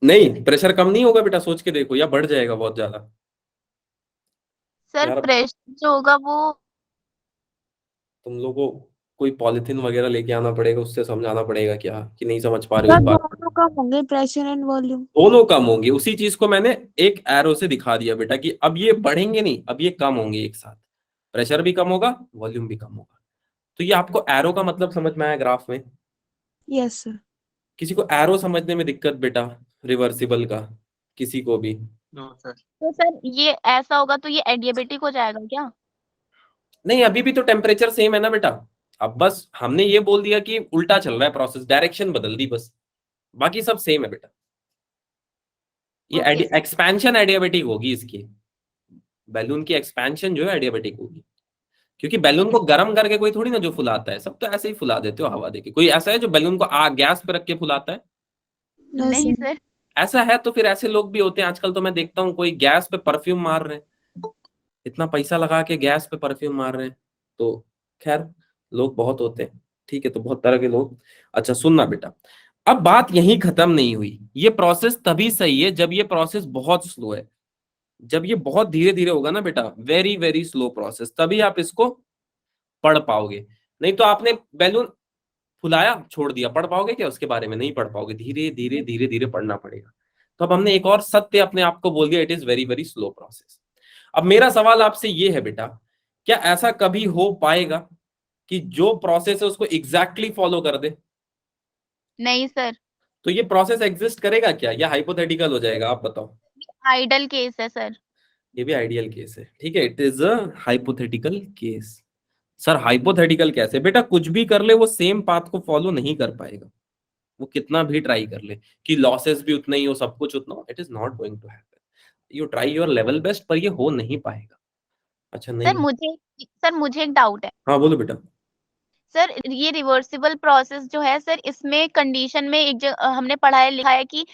नहीं, प्रेशर कम नहीं होगा बेटा, सोच के देखो, या बढ़ जाएगा बहुत ज्यादा। सर यार प्रेशर जो होगा वो। तुम लोगों को कोई पॉलिथीन वगैरह लेके आना पड़ेगा, उससे समझाना पड़ेगा क्या, कि नहीं समझ पा रहे हो सर इस बात को? दोनों कम होंगे, प्रेशर एंड वॉल्यूम। दोनों कम होंगे, उसी चीज को मैंने एक एरो से दिखा दिया बेटा, कि अब ये बढ़ेंगे नहीं, अब ये कम होंगे एक साथ। प्रेशर भी कम होगा, वॉल्यूम भी कम होगा। तो ये आपको एरो का मतलब समझ में आया ग्राफ में? Yes sir. किसी को एरो समझने में दिक्कत बेटा, रिवर्सिबल का? किसी को भी? No sir. तो सर ये ऐसा होगा तो ये एडियाबेटिक हो जाएगा क्या? नहीं, अभी भी तो टेम्परेचर सेम है ना बेटा। अब बस हमने ये बोल दिया कि उल्टा चल रहा है प्रोसेस, डायरेक्शन बदल दी बस, बाकी सब सेम है बेटा। ये ओके सर। एक्सपेंशन एडियाबेटिक होगी इसकी, बैलून की एक्सपेंशन जो है एडियाबेटिक होगी। क्योंकि बैलून को गर्म करके कोई थोड़ी ना जो फुलाता है, सब तो ऐसे ही फुला देते हो हवा देके। कोई ऐसा है जो बैलून को आग गैस पे रख के फुलाता है? नो नहीं सर। सर। ऐसा है तो फिर ऐसे लोग भी होते हैं आजकल, तो मैं देखता हूँ कोई गैस पे परफ्यूम मार रहे हैं, इतना पैसा लगा के गैस पे परफ्यूम मार रहे हैं। तो खैर, लोग बहुत होते हैं, ठीक है, तो बहुत तरह के लोग। अच्छा सुनना बेटा, अब बात यहीं खत्म नहीं हुई। ये प्रोसेस तभी सही है जब ये प्रोसेस बहुत स्लो है। जब ये बहुत धीरे धीरे होगा ना बेटा, वेरी वेरी स्लो प्रोसेस, तभी आप इसको पढ़ पाओगे। नहीं तो आपने बैलून फुलाया छोड़ दिया, पढ़ पाओगे क्या उसके बारे में? नहीं पढ़ पाओगे, धीरे धीरे पढ़ना पड़ेगा। तो अब हमने एक और सत्य अपने आप को बोल दिया, it is very very slow process. अब मेरा सवाल आपसे ये है बेटा, क्या ऐसा कभी हो पाएगा कि जो प्रोसेस है उसको एग्जैक्टली फॉलो कर दे? नहीं सर। तो ये प्रोसेस एग्जिस्ट करेगा क्या, या हाइपोथेटिकल हो जाएगा? आप बताओ। आइडल केस है सर। ये भी आइडियल केस है, ठीक है, it is a hypothetical case. Sir hypothetical कैसे बेटा? कुछ भी कर ले वो सेम पाथ को फॉलो नहीं कर पाएगा, वो कितना भी ट्राई कर ले, कि लॉसेस भी उतना ही हो, सब कुछ उतना हो, it is not going to happen. You try your level best, पर ये हो नहीं पाएगा। अच्छा सर नहीं? मुझे एक डाउट है। हाँ बोलो बेटा। सर ये रिवर्सिबल प्रोसेस जो है सर, इसमें कंडीशन में एक हमने पढ़ा है, लिखा है कि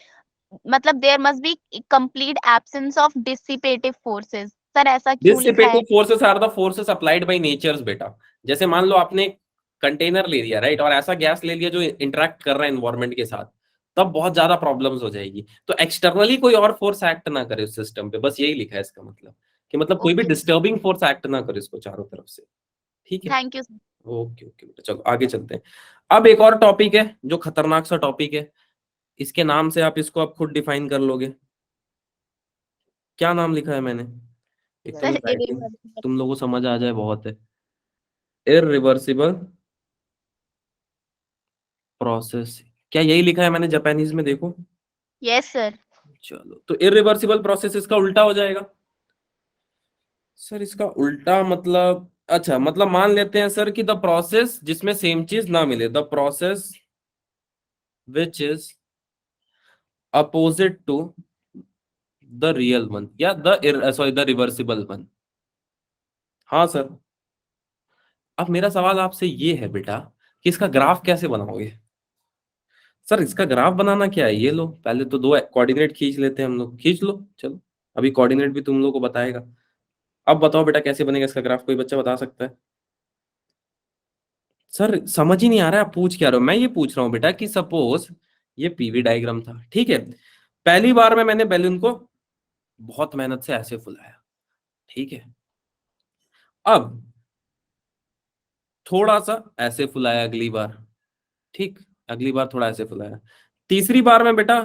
मतलब there must be complete absence of dissipative forces. Sir ऐसा क्यों लिखा है? Dissipative forces are the forces applied by natures बेटा। जैसे मान लो आपने कंटेनर ले लिया, राइट, और ऐसा गैस ले लिया जो इंटरेक्ट कर रहा है एनवायरमेंट के साथ, तब बहुत ज्यादा प्रॉब्लम्स हो जाएगी। तो एक्सटर्नली कोई और फोर्स एक्ट ना करे उस सिस्टम पे, बस यही लिखा है इसका मतलब, कि मतलब कोई भी ओके। डिस्टर्बिंग फोर्स एक्ट ना करे इसको चारों तरफ से, ठीक है? Thank you sir. Okay okay बेटा, चलो आगे चलते हैं। अब एक और टॉपिक है जो खतरनाक सा टॉपिक है, इसके नाम से आप इसको अब खुद डिफाइन कर लोगे। क्या नाम लिखा है मैंने? एक तो सर मेरी राइटिंग irreversible। तुम लोगों को समझ आ जाए बहुत है। इररिवर्सिबल प्रोसेस, क्या यही लिखा है मैंने जापानीज में? देखो, यस सर। चलो, तो इररिवर्सिबल प्रोसेस इसका उल्टा हो जाएगा। सर इसका उल्टा मतलब, अच्छा मतलब मान लेते हैं सर कि द प्रोसेस जिसमें सेम चीज ना मिले, the process which is opposite to the real one या the sorry the reversible one. हाँ सर। अब मेरा सवाल आपसे ये है बेटा कि इसका ग्राफ कैसे बनाओगे? सर इसका ग्राफ बनाना क्या है, ये लो पहले तो दो कोऑर्डिनेट खींच लेते हैं हम लोग, खींच लो चलो। अभी कोऑर्डिनेट भी तुम लोग को बताएगा। अब बताओ बेटा कैसे बनेगा इसका ग्राफ, कोई बच्चा बता सकता है? सर समझ ही नहीं आ रहा है आप पूछ क्या रहे हो। मैं ये पूछ रहा हूँ बेटा कि सपोज ये पीवी डायग्राम था, ठीक है। पहली बार में मैंने बैलून को बहुत मेहनत से ऐसे फुलाया, ठीक है। अब थोड़ा सा ऐसे फुलाया अगली बार, ठीक। अगली बार थोड़ा ऐसे फुलाया। तीसरी बार में बेटा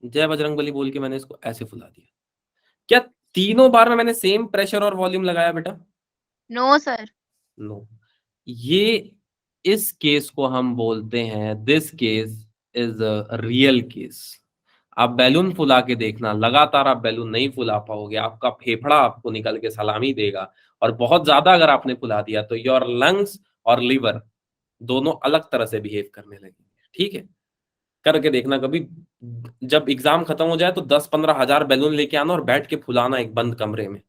जय बजरंगबली बोल के मैंने इसको ऐसे फुला दिया। क्या तीनों बार में मैंने सेम प्रेशर और वॉल्यूम लगाया बेटा? No sir. नो। ये इस केस को हम बोलते हैं, this case is a real case. आप बैलून फुला के देखना, लगातार आप बैलून नहीं फुला पाओगे, आपका फेफड़ा आपको निकल के सलामी देगा। और बहुत ज्यादा अगर आपने फुला दिया तो योर लंग्स और लिवर दोनों अलग तरह से बिहेव करने लगेंगे, ठीक है। करके देखना कभी, जब एग्जाम खत्म हो जाए तो 10-15 हजार बैलून लेके आना और बैठ के फुलाना एक बंद कमरे में,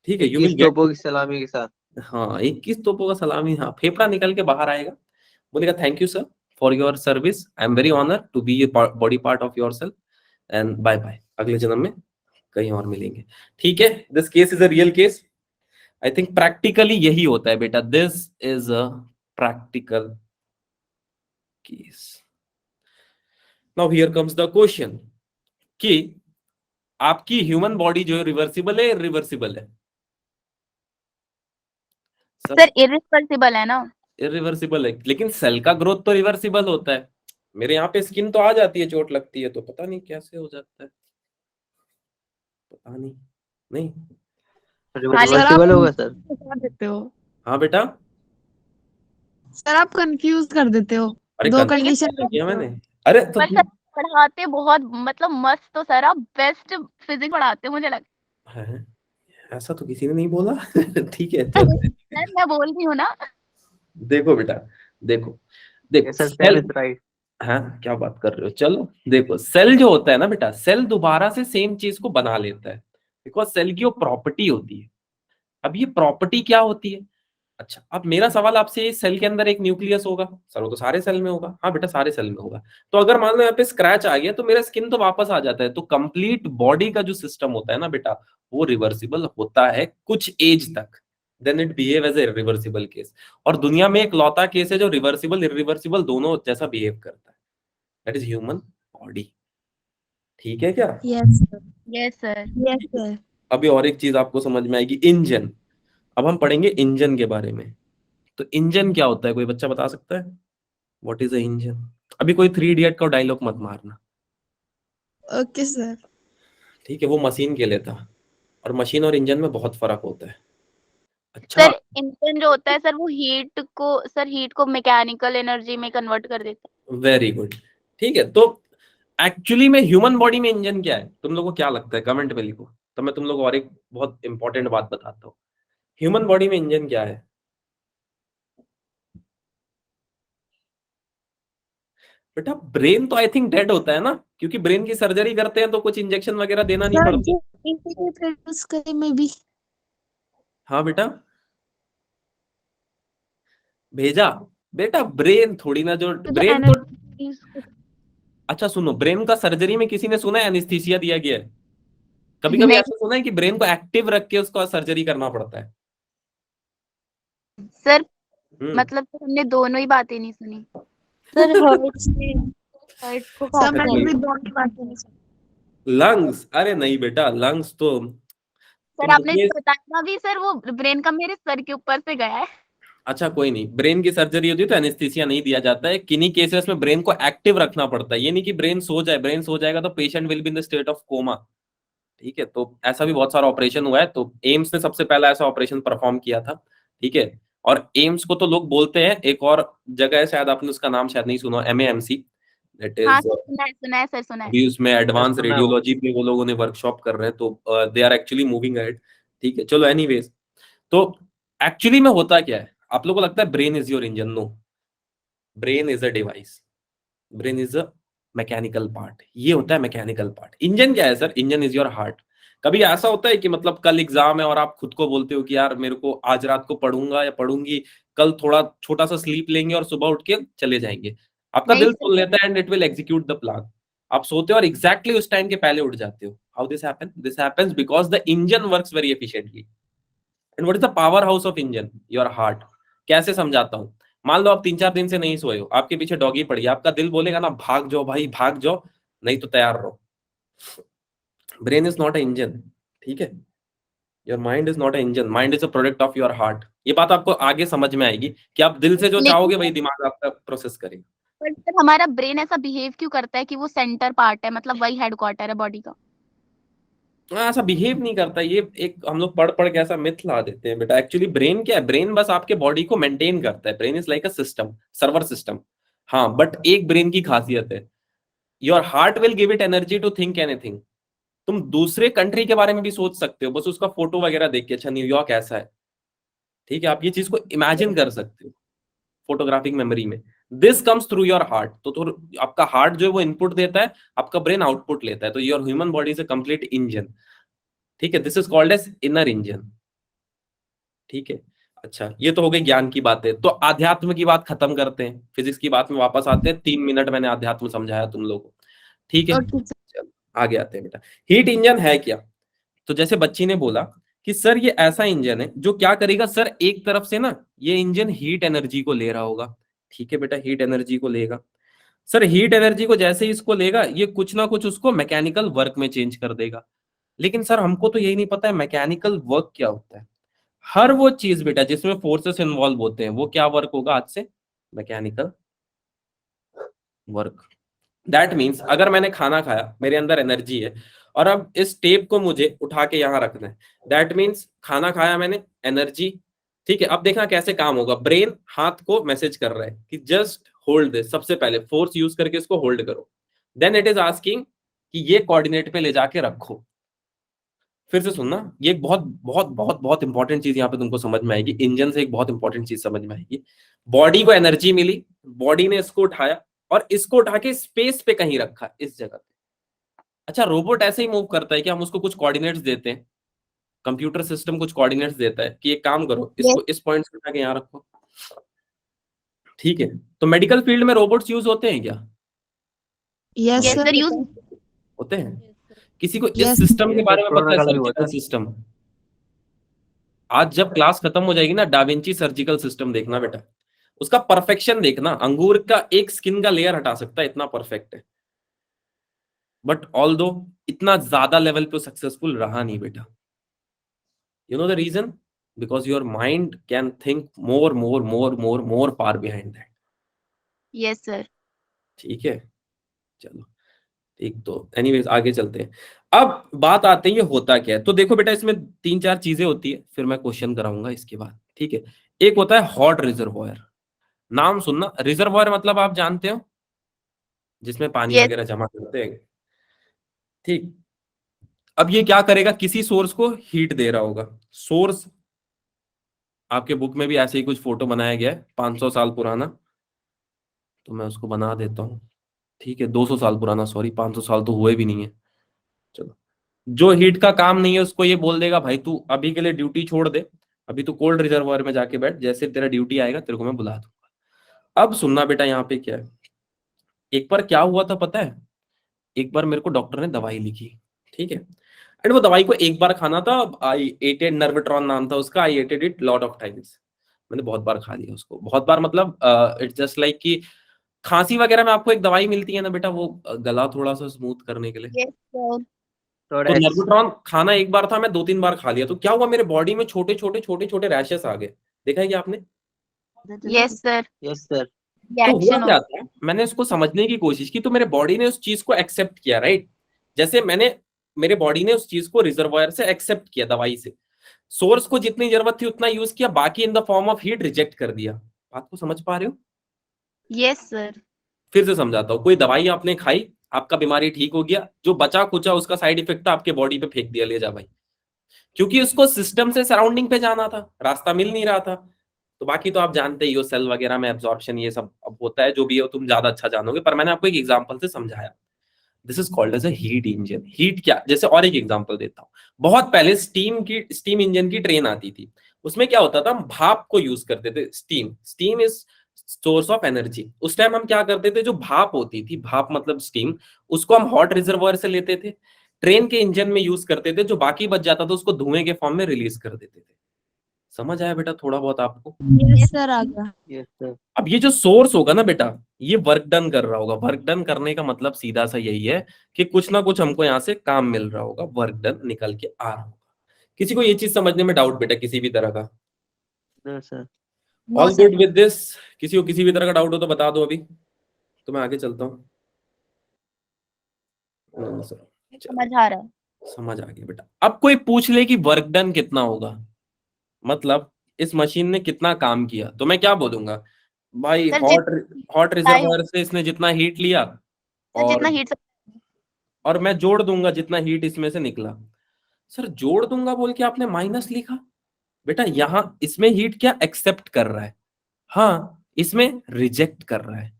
ठीक है। You will 21 get. तोपों की सलामी के साथ। हाँ 21 तोपों का सलामी, हाँ फेफड़ा निकल के बाहर आएगा। बोलेगा thank you sir for your service, I am very honour to be a body part of your self, and bye bye, अगले जन्म में कहीं और मिलेंगे, ठीक है। This case is a real case. I think practically यही होता है बेटा, this is a practical case. Now here comes the question कि आपकी ह्यूमन बॉडी जो है रिवर्सिबल है, इरिवर्सिबल है? सर इरिवर्सिबल है ना। इरिवर्सिबल है, लेकिन सेल का ग्रोथ तो रिवर्सिबल होता है। मेरे यहाँ पे स्किन तो आ जाती है, चोट लगती है तो पता नहीं कैसे हो जाता है, पता नहीं। नहीं। सर आप रिवर्सिबल होगा सर। कर देते हो। हाँ बेटा। सर आप कंफ्यूज कर देते हो। अरे दो कंफ्यूज कंडीशन नहीं किया रखते हो। मैंने। अरे तो पर सर पढ़ाते बहुत मतलब मस्त, तो सर आप बेस्ट फिजिक्स पढ़ाते हो मुझे लगता है, ऐसा तो किसी ने नहीं बोला। ठीक है है। चल। सर मैं बोल रही हूँ ना। देखो बेटा, देखो देख yes sir, same cell, is right. हाँ क्या बात कर रहे हो, चलो देखो सेल जो होता है ना बेटा, सेल दोबारा से सेम चीज को बना लेता है, बिकॉज सेल की वो प्रॉपर्टी होती है। अब ये प्रॉपर्टी क्या होती है? अच्छा अब मेरा सवाल आपसे, सेल के अंदर एक न्यूक्लियस होगा, सर वो तो सारे सेल में होगा, हाँ बेटा सारे सेल में होगा। तो अगर मान लो यहाँ पे स्क्रैच आ गया तो मेरा स्किन तो वापस आ जाता है। तो कंप्लीट बॉडी का जो सिस्टम होता है ना बेटा, वो रिवर्सिबल होता है कुछ एज तक, then it behave as a reversible case. और दुनिया में एक लौता केस है जो रिवर्सिबल इरिवर्सिबल दोनों जैसा बिहेव करता है, दैट इज ह्यूमन बॉडी। ठीक है क्या? Yes sir. Yes sir. Yes sir. अभी और एक चीज आपको समझ में आएगी, इंजन। अब हम पढ़ेंगे इंजन के बारे में। तो इंजन क्या होता है, कोई बच्चा बता सकता है? What is a engine? अभी कोई 3 इडियट का डायलॉग मत मारना, ओके सर। ठीक है। वो मशीन के लिए था, और मशीन और इंजन में बहुत फर्क होता है। अच्छा सर इंजन जो होता है सर, वो हीट को मैकेनिकल एनर्जी में कन्वर्ट कर देता वेरी गुड, ठीक है। तो एक्चुअली में ह्यूमन बॉडी में इंजन क्या है, तुम लोगों को क्या लगता है? कमेंट में लिखो। तो मैं तुम लोगों को और एक बहुत इंपॉर्टेंट बात बताता हूँ, ह्यूमन बॉडी में इंजन क्या है। बेटा ब्रेन तो आई थिंक डेड होता है ना, क्योंकि ब्रेन की सर्जरी करते हैं तो कुछ इंजेक्शन वगैरह देना नहीं सर पड़ता। ये प्रोड्यूस करे में भी। हाँ बेटा भेजा। बेटा ब्रेन थोड़ी ना, जो है। जो ब्रेन तो, एनर्जी। अच्छा सुनो, ब्रेन का सर्जरी में किसी ने सुना है एनेस्थीसिया दिया गया है? कभी कभी नहीं ऐसा सुना है कि ब्रेन को एक्टिव रख के उसको सर्जरी करना पड़ता है? सर, हम्म। मतलब तो हमने दोनों ही बातें नहीं सुनी। सर हर्ट से हर्ट को अच्छा, मैंने नहीं। भी दोनों बातें नहीं सुनी। लंग्स, अरे नहीं बेटा लंग्स तो सर तुम आपने ये, जो बताया ना अभी सर, वो ब्रेन का मेरे सर के ऊपर से गया है। अच्छा कोई नहीं, ब्रेन की सर्जरी होती है तो एनेस्थीसिया नहीं दिया जाता है। किन्हीं केसेस में ब्रेन को एक्टिव रखना पड़ता है, ये नहीं कि ब्रेन सो जाए, ब्रेन सो जाएगा तो patient will be in the state of coma. ठीक है, तो ऐसा भी बहुत सारा ऑपरेशन हुआ है। तो एम्स ने सबसे पहला ऐसा ऑपरेशन परफॉर्म किया था, ठीक है। और एम्स को तो लोग बोलते हैं, एक और जगह है शायद आपने उसका नाम शायद नहीं सुना, एमएएमसी, दैट हाँ इज सर, सुना है सर, सुना है। अभी उसमें एडवांस सुना है वो। रेडियोलॉजी पे वो लोगों ने वर्कशॉप कर रहे हैं, तो they are actually moving ahead, ठीक है। चलो एनीवेज, तो एक्चुअली में होता क्या है, आप लोगों को लगता है brain is your engine, no, brain is a device, brain is a mechanical part, ये होता है मैकेनिकल पार्ट। इंजन क्या है sir? Engine is your heart. कभी ऐसा होता है कि मतलब कल एग्जाम है और आप खुद को बोलते हो कि यार मेरे को आज रात को पढ़ूंगा या पढ़ूंगी, कल थोड़ा छोटा सा स्लीप लेंगे और सुबह उठ के चले जाएंगे, आपका नहीं दिल सर, सुन लेता है and it will execute the plan. आप सोते हो और एग्जैक्टली उस टाइम के पहले उठ जाते हो। How this happen? This happens because the engine works very efficiently. And what is the power house of engine? Your heart. कैसे समझाता हूं, मान लो आप 3-4 दिन से नहीं सोए हो, आपके पीछे डॉगी पड़ी है, आपका दिल बोलेगा ना भाग जाओ भाई भाग जाओ, नहीं तो तैयार रहो। Brain is not a engine, ठीक है। Your mind is not a engine, mind is a product of your heart. ये बात आपको आगे समझ में आएगी कि आप दिल से जो लेकिन चाहोगे वही दिमाग आपका प्रोसेस करेगा। पर सर हमारा ब्रेन ऐसा बिहेव क्यों करता है कि वो सेंटर पार्ट है, मतलब वही हेडक्वार्टर है बॉडी का? ऐसा बिहेव नहीं करता, ये एक हम लोग पढ़ पढ़ के ऐसा मिथ ला देते हैं बेटा। एक्चुअली ब्रेन क्या है? ब्रेन बस आपके बॉडी को मेंटेन करता है। Brain is like a system, server system. हाँ, बट एक ब्रेन की खासियत है, your heart will give it energy to think anything. तुम दूसरे कंट्री के बारे में भी सोच सकते हो, बस उसका फोटो वगैरह देख के, अच्छा न्यूयॉर्क ऐसा है, ठीक है, आप ये चीज को इमेजिन कर सकते हो फोटोग्राफिक मेमोरी में। This comes through your heart. तो आपका हार्ट जो है वो इनपुट देता है, आपका ब्रेन आउटपुट लेता है। तो your human body is a complete engine, ठीक है। This is called as inner engine, ठीक है। अच्छा, ये तो हो गई ज्ञान की बातें। तो आध्यात्म की बात खत्म करते हैं, फिजिक्स की बात में वापस आते हैं। 3 मिनट मैंने आध्यात्म समझाया तुम लोगों को, ठीक है। Okay sir. चलो आगे आते हैं बेटा। हीट इंजन है क्या? तो जैसे बच्ची ने बोला कि सर ये ऐसा इंजन है जो क्या करेगा सर, एक तरफ से ना ये इंजन हीट एनर्जी को ले रहा होगा, ठीक है बेटा, हीट एनर्जी को लेगा। सर हीट एनर्जी को जैसे ही इसको लेगा, ये कुछ ना कुछ उसको मैकेनिकल वर्क में चेंज कर देगा। लेकिन सर हमको तो यही नहीं पता है मैकेनिकल वर्क क्या होता है। हर वो चीज बेटा जिसमें फोर्सेस इन्वॉल्व होते हैं वो क्या वर्क होगा आज से? Mechanical work. दैट मीन्स अगर मैंने खाना खाया, मेरे अंदर एनर्जी है, और अब इस टेप को मुझे उठा के यहां रखना है, दैट मीन्स खाना खाया मैंने, एनर्जी, ठीक है। अब देखना कैसे काम होगा। ब्रेन हाथ को मैसेज कर रहा है कि जस्ट होल्ड दिस, सबसे पहले फोर्स यूज करके इसको होल्ड करो। देन इट इज आस्किंग कि ये कोऑर्डिनेट पे ले जाके रखो। फिर से सुनना, ये एक बहुत बहुत बहुत बहुत इंपॉर्टेंट चीज यहाँ पे तुमको समझ में आएगी। इंजन से एक बहुत इंपॉर्टेंट चीज समझ में आएगी। बॉडी को एनर्जी मिली, बॉडी ने इसको उठाया और इसको उठा के स्पेस पे कहीं रखा, इस जगह पे। अच्छा, रोबोट ऐसे ही मूव करता है कि हम उसको कुछ कोऑर्डिनेट्स देते हैं, कंप्यूटर सिस्टम कुछ कोऑर्डिनेट्स देता है कि एक काम करो, यस इसको इस पॉइंट से उठा के यहाँ रखो, ठीक है। तो मेडिकल फील्ड में रोबोट्स यूज होते हैं क्या? Yes yes sir. Sir, use. होते हैं। किसी को इस यस सिस्टम ये के सर बारे में पता कोरोना है? काल भी हुआ सर्जिकल था। सिस्टम। आज जब क्लास खत्म हो जाएगी ना, डाविंची सर्जिकल सिस्टम देखना बेटा, उसका परफेक्शन देखना। अंगूर का एक स्किन का लेयर हटा सकता है, इतना परफेक्ट है। बट ऑल दो इतना ज्यादा लेवल पे सक्सेसफुल रहा नहीं बेटा। You know the reason? Because your mind can think more more more more more far behind that, yes sir. ठीक है। चलो ठीक, तो एनीवेज आगे चलते हैं। अब बात आते हैं ये होता क्या है। तो देखो बेटा, इसमें 3-4 चीजें होती है, फिर मैं क्वेश्चन कराऊंगा इसके बाद, ठीक है। एक होता है हॉट रिजर्वॉयर। नाम सुनना, रिजर्वॉयर मतलब आप जानते हो, जिसमें पानी यस। वगैरह जमा करते हैं, ठीक। अब ये क्या करेगा, किसी सोर्स को हीट दे रहा होगा। सोर्स आपके बुक में भी ऐसे ही कुछ फोटो बनाया गया है, 500 साल पुराना, तो मैं उसको बना देता हूँ, ठीक है। 200 साल पुराना, सॉरी, 500 साल तो हुए भी नहीं है। चलो, जो हीट का काम नहीं है उसको ये बोल देगा भाई तू अभी के लिए ड्यूटी छोड़ दे, अभी तू कोल्ड रिजर्वॉयर में जाके बैठ, जैसे तेरा ड्यूटी आएगा तेरे को मैं बुला दूंगा। अब सुनना बेटा, यहाँ पे क्या है, एक बार क्या हुआ था पता है? एक बार मेरे को डॉक्टर ने दवाई लिखी, ठीक है। एंड वो दवाई को एक बार खाना था। आई एटेड नर्वेट्रॉन नाम था उसका, आई एटेड इट लॉट ऑफ टाइम्स। मैंने बहुत बार खा लिया उसको, बहुत बार, मतलब इट्स जस्ट लाइक कि खांसी वगैरह में आपको एक दवाई मिलती है ना बेटा, वो गला थोड़ा सा स्मूथ करने के लिए। Yes sir. तो टोरेक्स। नर्वोट्रॉन खाना एक बार था, मैं 2-3 बार खा लिया, तो क्या हुआ, मेरे बॉडी में छोटे छोटे छोटे छोटे रैशेस आ गए। देखा है क्या आपने? Yes sir. Yes sir. तो हुआ रिएक्शन हो। क्या था, मैंने उसको समझने की कोशिश की, तो मेरे बॉडी ने उस चीज को एक्सेप्ट किया, राइट। जैसे मैंने मेरे बॉडी ने उस चीज को रिजर्वायर से एक्सेप्ट किया, दवाई से। सोर्स को जितनी जरूरत थी उतना यूज किया, बाकी in the form of heat reject कर दिया। बात को समझ पा रहे हो? Yes sir. फिर से समझाता हूँ। कोई दवाई आपने खाई, आपका बीमारी ठीक हो गया, जो बचा कुचा उसका साइड इफेक्ट था आपके बॉडी पे फेंक दिया, ले जा भाई, क्योंकि उसको सिस्टम से सराउंडिंग पे जाना था, रास्ता मिल नहीं रहा था। तो बाकी तो आप जानते ही हो, सेल वगैरह में एब्जॉर्प्शन ये सब अब होता है, जो भी हो तुम ज्यादा अच्छा जानोगे, पर मैंने आपको एक एग्जांपल से समझाया। This is called as a heat engine. Heat क्या, जैसे और एक एग्जांपल देता हूँ। बहुत पहले स्टीम इंजन की ट्रेन आती थी। उसमें क्या होता था, हम भाप को यूज करते थे। Steam is source of energy. उस टाइम हम क्या करते थे, जो भाप होती थी, भाप मतलब स्टीम, उसको हम हॉट रिजर्वायर से लेते थे, ट्रेन के इंजन में यूज करते थे, जो बाकी बच जाता था उसको धुएं के फॉर्म में रिलीज कर देते थे। समझ आया बेटा थोड़ा बहुत आपको? यस सर, आ गया। Yes sir. अब ये जो सोर्स होगा ना बेटा, ये वर्क डन कर रहा होगा। वर्क डन करने का मतलब सीधा सा यही है कि कुछ ना कुछ हमको यहाँ से काम मिल रहा होगा, वर्क डन निकल के आ रहा होगा। किसी को ये चीज समझने में डाउट बेटा, किसी भी तरह का? No sir. No all sir. Good with this? किसी को किसी भी तरह का डाउट हो तो बता दो अभी, तो मैं आगे चलता हूँ। सर समझ आ रहा है। समझ आ गया बेटा। अब कोई पूछ ले कि वर्क डन कितना होगा, मतलब इस मशीन ने कितना काम किया, तो मैं क्या बोलूंगा? भाई सर हॉट हॉट जितना रिजर्वायर से इसने जितना हीट लिया, सर जितना और हीट और मैं जोड़ दूंगा जितना हीट इसमें से निकला। सर जोड़ दूंगा बोल के आपने माइनस लिखा? बेटा यहां इसमें हीट क्या एक्सेप्ट कर रहा है? हाँ, इसमें रिजेक्ट कर रहा है,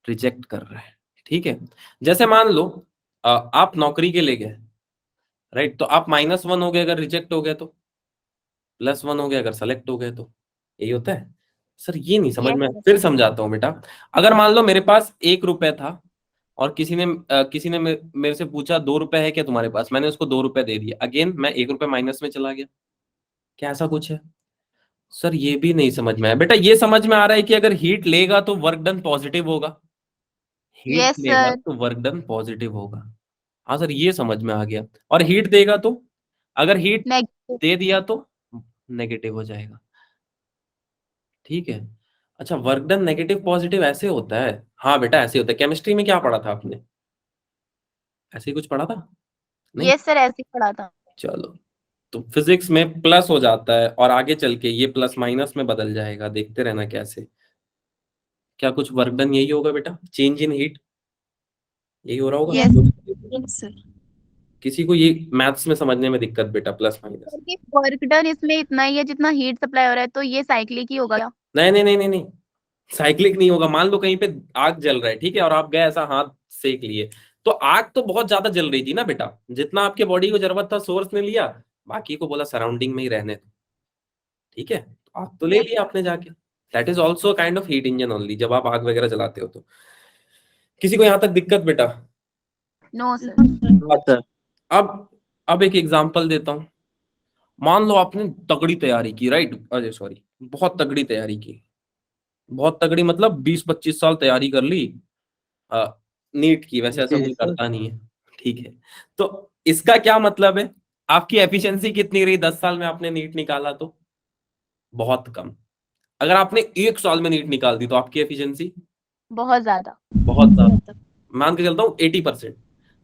रिजेक्ट कर रहा है। ठीक है, जैसे मान लो आप नौकरी के लिए गए, राइट, तो आप -1 हो गए अगर रिजेक्ट हो गए तो, +1 हो गया अगर सेलेक्ट हो गए तो, यही होता है। सर ये नहीं समझ यस में, सर। फिर समझाता हूँ बेटा। अगर मान लो मेरे पास 1 रुपए था, और किसी ने मेरे से पूछा 2 रुपए है क्या तुम्हारे पास, मैंने उसको 2 रुपए दे दिया, अगेन मैं 1 रुपए माइनस में चला गया। क्या ऐसा कुछ है? सर ये भी नहीं समझ में आया बेटा। ये समझ में आ रहा है कि अगर हीट लेगा तो वर्क डन पॉजिटिव होगा, हीट यस लेगा सर। तो वर्क डन पॉजिटिव होगा। हाँ सर ये समझ में आ गया। और हीट देगा तो, अगर हीट नेगेटिव। दे दिया तो नेगेटिव हो जाएगा। ठीक है। अच्छा, वर्क डन नेगेटिव पॉजिटिव ऐसे होता है? हाँ बेटा ऐसे होता है। केमिस्ट्री में क्या पढ़ा था आपने? ऐसे ही कुछ पढ़ा था? नहीं? यस सर, ऐसे ही पढ़ा था। चलो, तो फिजिक्स में प्लस हो जाता है और आगे चल के ये प्लस माइनस में बदल जाएगा, देखते रहना कैसे। क्या कुछ वर्क डन यही होगा बेटा, चेंज इन हीट, यही हो रहा होगा? यस। Yes sir. किसी को ये मैथ्स में समझने में दिक्कत बेटा, प्लस माइनस? वर्क डन इसमें इतना ही है जितना हीट सप्लाई हो रहा है, तो ये साइक्लिक ही होगा क्या? नहीं नहीं नहीं नहीं नहीं, साइक्लिक नहीं होगा। मान लो कहीं पे आग जल रहा है, ठीक है, और आप गए ऐसा हाथ सेक लिए, तो आग तो बहुत ज्यादा जल रही थी ना बेटा, जितना आपके बॉडी को जरूरत था सोर्स ने लिया, बाकी को बोला सराउंडिंग में ही रहने दो। ठीक है, तो आग तो ले लिया आपने जाके। That is also kind of heat engine only, जब आप आग वगैरह जलाते हो तो। किसी को यहाँ तक दिक्कत बेटा? No sir. No sir. अब एक एग्जांपल देता हूँ। मान लो आपने तगड़ी तैयारी की, राइट, अरे सॉरी, बहुत तगड़ी तैयारी की, बहुत तगड़ी मतलब 20-25 साल तैयारी कर ली नीट की, वैसे ऐसा जी कोई सर। करता नहीं है। ठीक है, तो इसका क्या मतलब है? आपकी एफिशिएंसी कितनी रही 10 साल में आपने नीट निकाला तो? बहुत कम। अगर आपने 1 साल में नीट निकाल दी तो आपकी एफिशिएंसी बहुत ज्यादा। बहुत ज्यादा, मान के चलता हूँ 80%।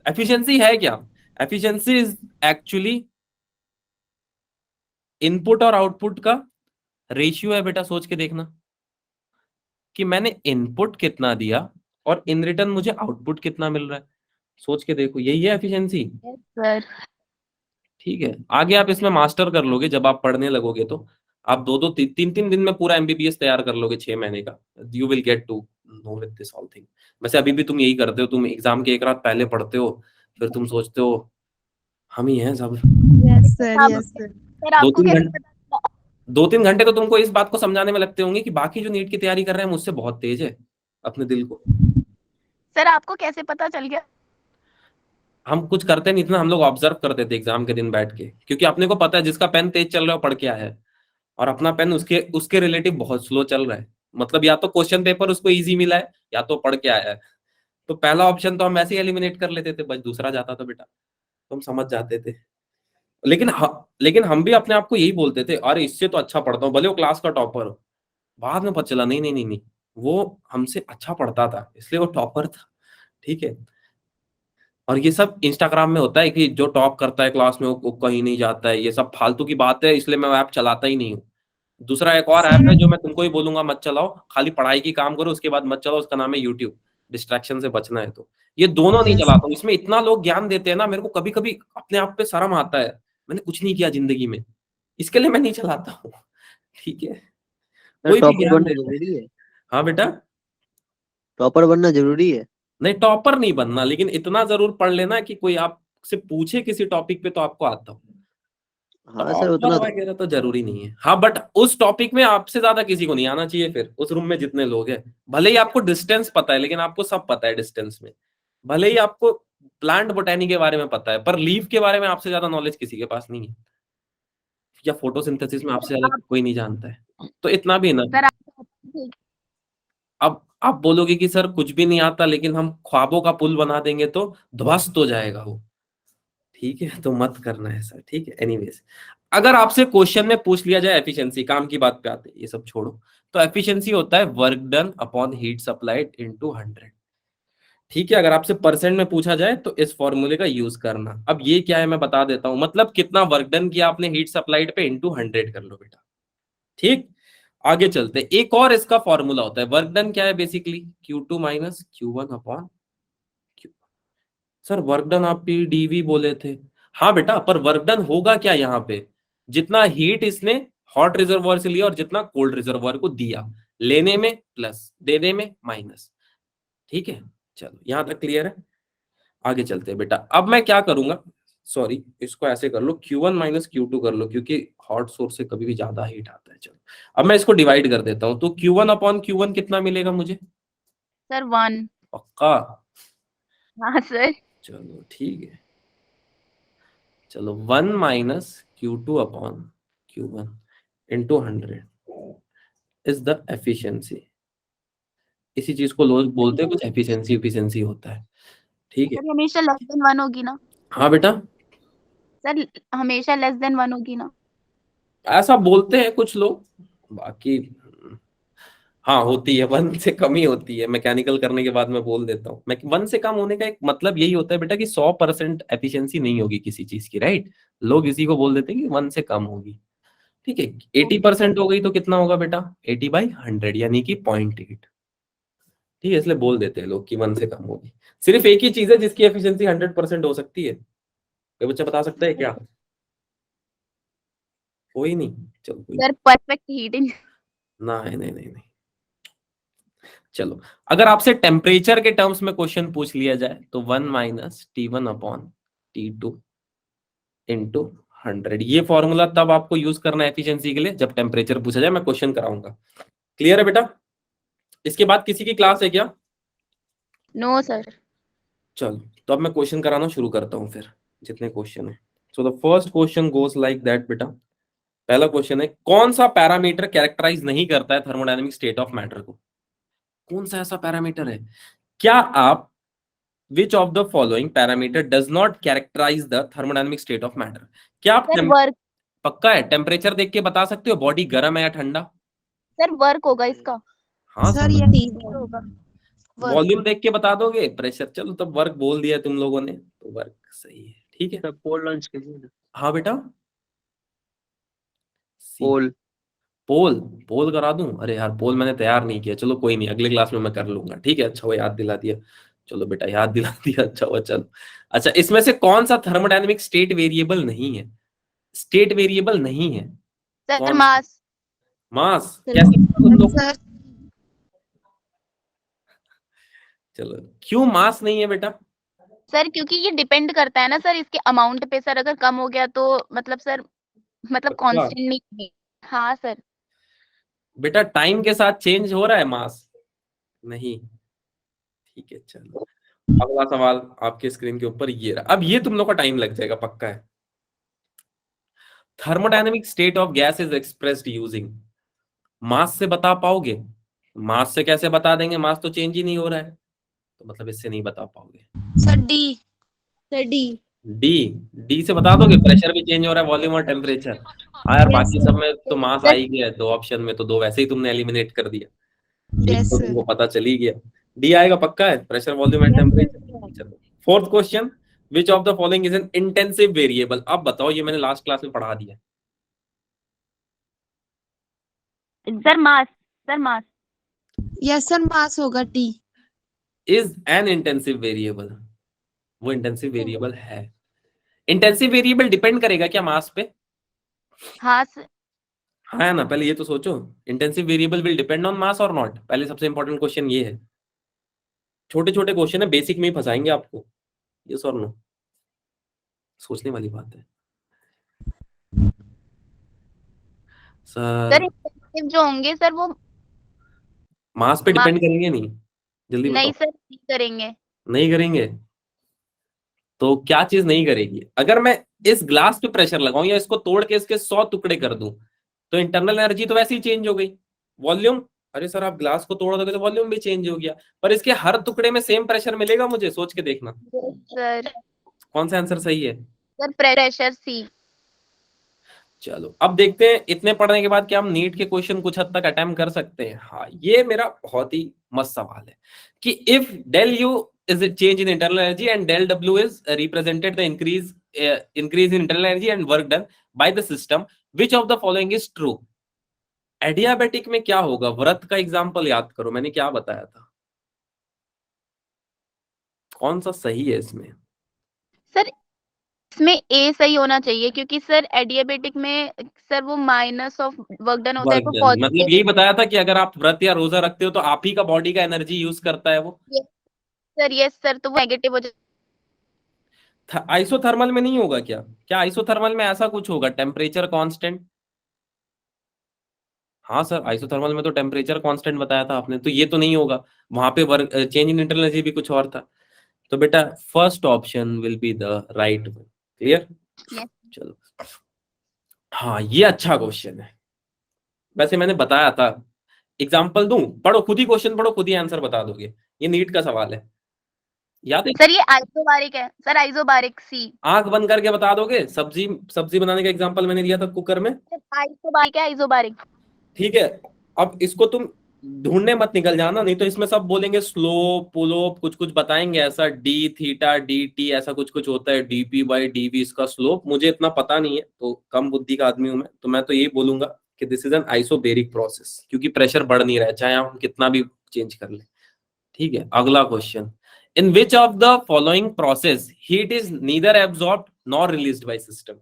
एफिशिएंसी है क्या? एफिशिएंसी इज एक्चुअली इनपुट और आउटपुट का रेशियो है बेटा। सोच के देखना कि मैंने इनपुट कितना दिया और इन रिटर्न मुझे आउटपुट कितना मिल रहा है। सोच के देखो, यही है एफिशिएंसी। Yes sir. ठीक है, आगे आप इसमें मास्टर कर लोगे, जब आप पढ़ने लगोगे तो आप 2-2 3-3 दिन में पूरा एमबीबीएस तैयार कर लोगे, 6 महीने का। You will get to know with this all thing. वैसे अभी भी तुम यही करते हो, तुम एग्जाम के एक रात पहले पढ़ते हो, फिर तुम सोचते हो हम ही हैं सब। Yes sir. आप यस सर। सर दो आपको तीन कैसे घंटे पता चला? 2-3 घंटे तो तुमको इस बात को समझाने में लगते होंगे कि बाकी जो नीट की तैयारी कर रहे हैं मुझसे बहुत तेज है अपने दिल को। सर आपको कैसे पता चल गया? हम कुछ करते नहीं इतना, हम लोग ऑब्जर्व करते थे एग्जाम के दिन बैठ के, क्योंकि अपने को पता है जिसका पेन तेज चल रहा है वो पढ़ के आया है, और अपना पेन उसके उसके रिलेटिव बहुत स्लो चल रहा है। मतलब या तो क्वेश्चन पेपर उसको इजी मिला है या तो पढ़ के आया है। तो पहला ऑप्शन तो हम ऐसे ही एलिमिनेट कर लेते थे, बस दूसरा जाता था बेटा, तो हम समझ जाते थे। लेकिन हम भी अपने आप को यही बोलते थे, अरे इससे तो अच्छा पढ़ता हूँ, भले वो क्लास का टॉपर हो। बाद में पता चला नहीं नहीं नहीं नहीं, वो हमसे अच्छा पढ़ता था इसलिए वो टॉपर था। ठीक है, और ये सब इंस्टाग्राम में होता है कि जो टॉप करता है क्लास में वो कहीं नहीं जाता है, ये सब फालतू की बात है, इसलिए मैं ऐप चलाता ही नहीं हूँ। दूसरा एक और ऐप है जो मैं तुमको ही बोलूंगा मत चलाओ, खाली पढ़ाई की काम करो, उसके बाद मत चलाओ, उसका नाम है यूट्यूब, डिस्ट्रैक्शन से बचना है तो। ये दोनों नहीं चलाता हूँ, इसमें इतना लोग ज्ञान देते हैं ना, मेरे को कभी कभी अपने आप पे शर्म आता है, मैंने कुछ नहीं किया जिंदगी में, इसके लिए मैं नहीं चलाता हूँ। ठीक है, सर कोई भी टॉपर ज्ञान बनना देता है। जरूरी है? हाँ बेटा, टॉपर बनना जरूरी है? नहीं टॉपर नहीं बनना, लेकिन इतना जरूर पढ़ लेना कि कोई आपसे पूछे किसी टॉपिक पे तो आपको आता हो। हाँ सर टॉपर उतना तो। वगैरह तो जरूरी नहीं है, हाँ, बट उस टॉपिक में आपसे ज्यादा किसी को नहीं आना चाहिए, फिर उस रूम में जितने लोग हैं, भले ही आपको डिस्टेंस पता है, लेकिन आपको सब पता है डिस्टेंस में, भले ही आपको प्लांट बोटेनी के बारे में पता है, पर लीफ के बारे में आपसे ज्यादा नॉलेज किसी के पास नहीं है, या फोटोसिंथेसिस में आपसे ज्यादा आप कोई नहीं जानता है, तो इतना भी ना। सर अब आप बोलोगे कि सर कुछ भी नहीं आता, लेकिन हम ख्वाबों का पुल बना देंगे तो ध्वस्त हो जाएगा वो, ठीक है, तो मत करना ऐसा, ठीक है। एनीवेज, अगर आपसे क्वेश्चन में पूछ लिया जाए एफिशिएंसी, काम की बात पे आते हैं, ये सब छोड़ो, तो एफिशिएंसी होता है work done upon heat supplied into 100, ठीक है। अगर आपसे परसेंट में पूछा जाए तो इस फॉर्मूले का यूज करना। अब ये क्या है मैं बता देता हूं, मतलब कितना वर्क डन किया आपने हीट सप्लाइड पे इनटू 100 कर लो बेटा, ठीक। आगे चलते, एक और इसका फॉर्मूला होता है, वर्क डन क्या है basically, Q2 minus Q1 upon Q। Sir work done आप डीवी बोले थे, हाँ बेटा, पर वर्क डन होगा क्या यहाँ पे, जितना हीट इसने हॉट रिजर्वॉयर से लिया और जितना कोल्ड रिजर्वॉयर को दिया, लेने में प्लस, देने में माइनस, ठीक है। चलो यहां तक क्लियर है, आगे चलते हैं बेटा। अब मैं क्या करूंगा, सॉरी, इसको ऐसे कर लो, Q1 माइनस Q2 कर लो, क्योंकि हॉट सोर्स से कभी भी ज्यादा हीट आता है। चलो अब मैं इसको डिवाइड कर देता हूं, तो Q1 अपॉन Q1 कितना मिलेगा मुझे, सर 1। पक्का, हाँ सर। चलो ठीक है, चलो 1 minus Q2 upon Q1 into 100 is the efficiency. इसी चीज को लोग बोलते हैं कुछ एफिशिएंसी, एफिशिएंसी होता है, ठीक है। सर हमेशा लेस देन 1 होगी ना? हाँ बेटा, सर हमेशा लेस देन 1 होगी ना? ऐसा बोलते हैं कुछ लोग, बाकी हाँ होती है, 1 से कम ही होती है, मैकेनिकल करने के बाद मैं बोल देता हूँ, मैं 1 से कम होने का एक मतलब यही होता है बेटा कि 100% एफिशिएंसी नहीं होगी किसी चीज की, राइट। लोग इसी को बोल देते हैं कि 1 से कम होगी, ठीक है। 80% हो गई तो कितना होगा बेटा, 80/100 यानी कि 0.8, ठीक है, इसलिए बोल देते हैं लोग कि 1 से कम होगी। सिर्फ एक ही चीज है जिसकी एफिशिएंसी 100% हो सकती है, कोई बच्चा बता सकता है क्या, कोई नहीं, चलो कोई सर परफेक्ट हीटिंग। नहीं नहीं नहीं नहीं। चलो अगर आपसे टेम्परेचर के टर्म्स में क्वेश्चन पूछ लिया जाए तो 1 minus T1 upon T2 into 100, ये फॉर्मूला तब आपको यूज करना है एफिशिएंसी के लिए जब टेम्परेचर पूछा जाए, मैं क्वेश्चन कराऊंगा। क्लियर है बेटा, इसके बाद किसी की क्लास है क्या, नो सर। चलो तो अब मैं क्वेश्चन कराना शुरू करता हूं फिर, जितने क्वेश्चन है। So the first question goes like that बेटा। पहला क्वेश्चन है, कौन सा पैरामीटर कैरेक्टराइज नहीं करता है थर्मोडायनेमिक स्टेट ऑफ मैटर को, कौन सा ऐसा पैरामीटर है, क्या आप, which of the following parameter does not characterize the thermodynamic state of matter, क्या आप सर वर्क। पक्का है टेम्परेचर देख के बता सकते हो बॉडी गर्म है या ठंडा, सर वर्क होगा इसका। हाँ सर ये ठीक है होगा। वॉल्यूम देख के बता दोगे, प्रेशर, चलो तब वर्क बोल दिया तुम लोगों ने तो वर्क सही है, ठीक है। सर पोल लॉन्च कीजिए ना। हाँ बेटा, पोल। पोल, पोल करा दूं, अरे यार पोल मैंने तैयार नहीं किया, चलो कोई नहीं, अगले क्लास में मैं कर लूंगा, ठीक है, अच्छा वो याद दिला दिया, चलो बेटा याद दिला दिया, अच्छा हुआ, चलो। अच्छा इसमें से कौन सा थर्मोडायनेमिक स्टेट वेरिएबल नहीं है, स्टेट वेरिएबल नहीं है, सर कौन, मास। मास, कैसे पता तुम लोग, सर चलो क्यों मास नहीं है बेटा, सर क्योंकि ये डिपेंड करता है ना सर इसके अमाउंट पे, सर अगर कम हो गया तो मतलब सर मतलब पक्का कांस्टेंट नहीं है। हाँ सर। बेटा, टाइम के साथ चेंज हो रहा है मास, नहीं, ठीक है। चलो अगला सवाल आपके स्क्रीन के ऊपर ये रहा, अब ये तुम लोग का टाइम लग जाएगा पक्का है। Thermodynamic state of gas is expressed using, mass से बता पाओगे, मास से कैसे बता देंगे, मास तो चेंज ही नहीं हो रहा है, तो मतलब इससे नहीं बता पाओगे। Sir D, sir D. D, D से बता दोगे, प्रेशर भी चेंज हो रहा है, वॉल्यूम और टेम्परेचर, हाँ यार यस बाकी सब सर, में तो मास आ ही गया है, 2 ऑप्शन में तो 2 वैसे ही तुमने एलिमिनेट कर दिया, एक यस तो सर। तुमको पता चल ही गया, डी आएगा पक्का है, प्रेशर वॉल्यूम एंड टेम्परेचर। चलो fourth question, which of the following is an intensive variable. अब बताओ, ये मैंने लास्ट क्लास में पढ़ा दिया। सर मास, सर मास। यस सर, मास होगा T. Is an intensive variable, वो इंटेंसिव वेरिएबल है। इंटेंसिव वेरिएबल डिपेंड करेगा क्या मास पे? हाँ सर। हाँ है ना, पहले ये तो सोचो, intensive variable will depend on मास और नॉट। पहले सबसे इंपॉर्टेंट क्वेश्चन ये है। छोटे छोटे क्वेश्चन है, बेसिक में ही फंसाएंगे आपको, ये और नो, सोचने वाली बात है सर सर। इंटेंसिव जो होंगे सर वो मास पे डिपेंड करेंगे नहीं, जल्दी नहीं बताओ। सर, नहीं करेंगे। नहीं करेंगे तो क्या चीज नहीं करेगी? अगर मैं इस ग्लास पे प्रेशर लगाऊं या इसको तोड़ के इसके 100 टुकड़े कर दूं, तो इंटरनल एनर्जी तो वैसे ही चेंज हो गई। वॉल्यूम, अरे सर आप ग्लास को तोड़ दोगे तो वॉल्यूम भी चेंज हो गया, पर इसके हर टुकड़े में सेम प्रेशर मिलेगा मुझे? सोच के देखना सर कौन सा आंसर सही है। सर प्रेशर सी। चलो अब देखते हैं, इतने पढ़ने के बाद क्या हम नीट के क्वेश्चन कुछ हद तक अटेम्प्ट कर सकते हैं? हाँ, ये मेरा बहुत ही मस्त सवाल है कि if del U is a change in internal energy and del W is represented the increase in internal energy and work done by the system, which of the following is true? Adiabatic में क्या होगा? व्रत का example याद करो, मैंने क्या बताया था, कौन सा सही है इसमें? सर इसमें ए सही होना चाहिए, क्योंकि सर एडियाबेटिक में सर वो माइनस ऑफ वर्क डन होता है वर्क तो डन, मतलब पॉजिटिव। यही बताया था कि अगर आप व्रत या रोजा रखते हो तो आप ही का बॉडी का एनर्जी यूज करता है वो। सर यस सर, तो वो नेगेटिव हो जाए। आइसोथर्मल में नहीं होगा क्या? क्या आइसोथर्मल में ऐसा कुछ होगा, टेम्परेचर कांस्टेंट? हाँ सर, आइसोथर्मल में तो टेम्परेचर कांस्टेंट बताया था आपने, तो ये तो नहीं होगा। वहां पे work change in internal energy भी कुछ और था। तो बेटा first option will be the right one. Clear? Yes. चलो, हाँ ये अच्छा क्वेश्चन है, वैसे मैंने बताया था। एग्जाम्पल दूं? पढ़ो, खुद ही क्वेश्चन पढ़ो, खुद ही आंसर बता दोगे। ये नीट का सवाल है, याद है? सर ये आइसोबारिक है सर, आइसोबारिक सी। आंख बंद करके बता दोगे? सब्जी सब्जी बनाने का एग्जाम्पल मैंने दिया था कुकर में। आइसोबारिक है, आइसोबारिक। ठीक है, अब इसको तुम ढूंढने मत निकल जाना, नहीं तो इसमें सब बोलेंगे स्लोप पुलोप, कुछ कुछ बताएंगे ऐसा, डी थीटा डी टी ऐसा कुछ कुछ होता है, डीपी बाई डीवी इसका स्लोप। मुझे इतना पता नहीं है, तो कम बुद्धि का आदमी हूं मैं, तो मैं तो यही बोलूंगा कि this is an isobaric process, क्योंकि प्रेशर बढ़ नहीं रहा है चाहे हम कितना भी चेंज कर ले। ठीक है, अगला question, in which of the following process heat is neither absorb nor released by system?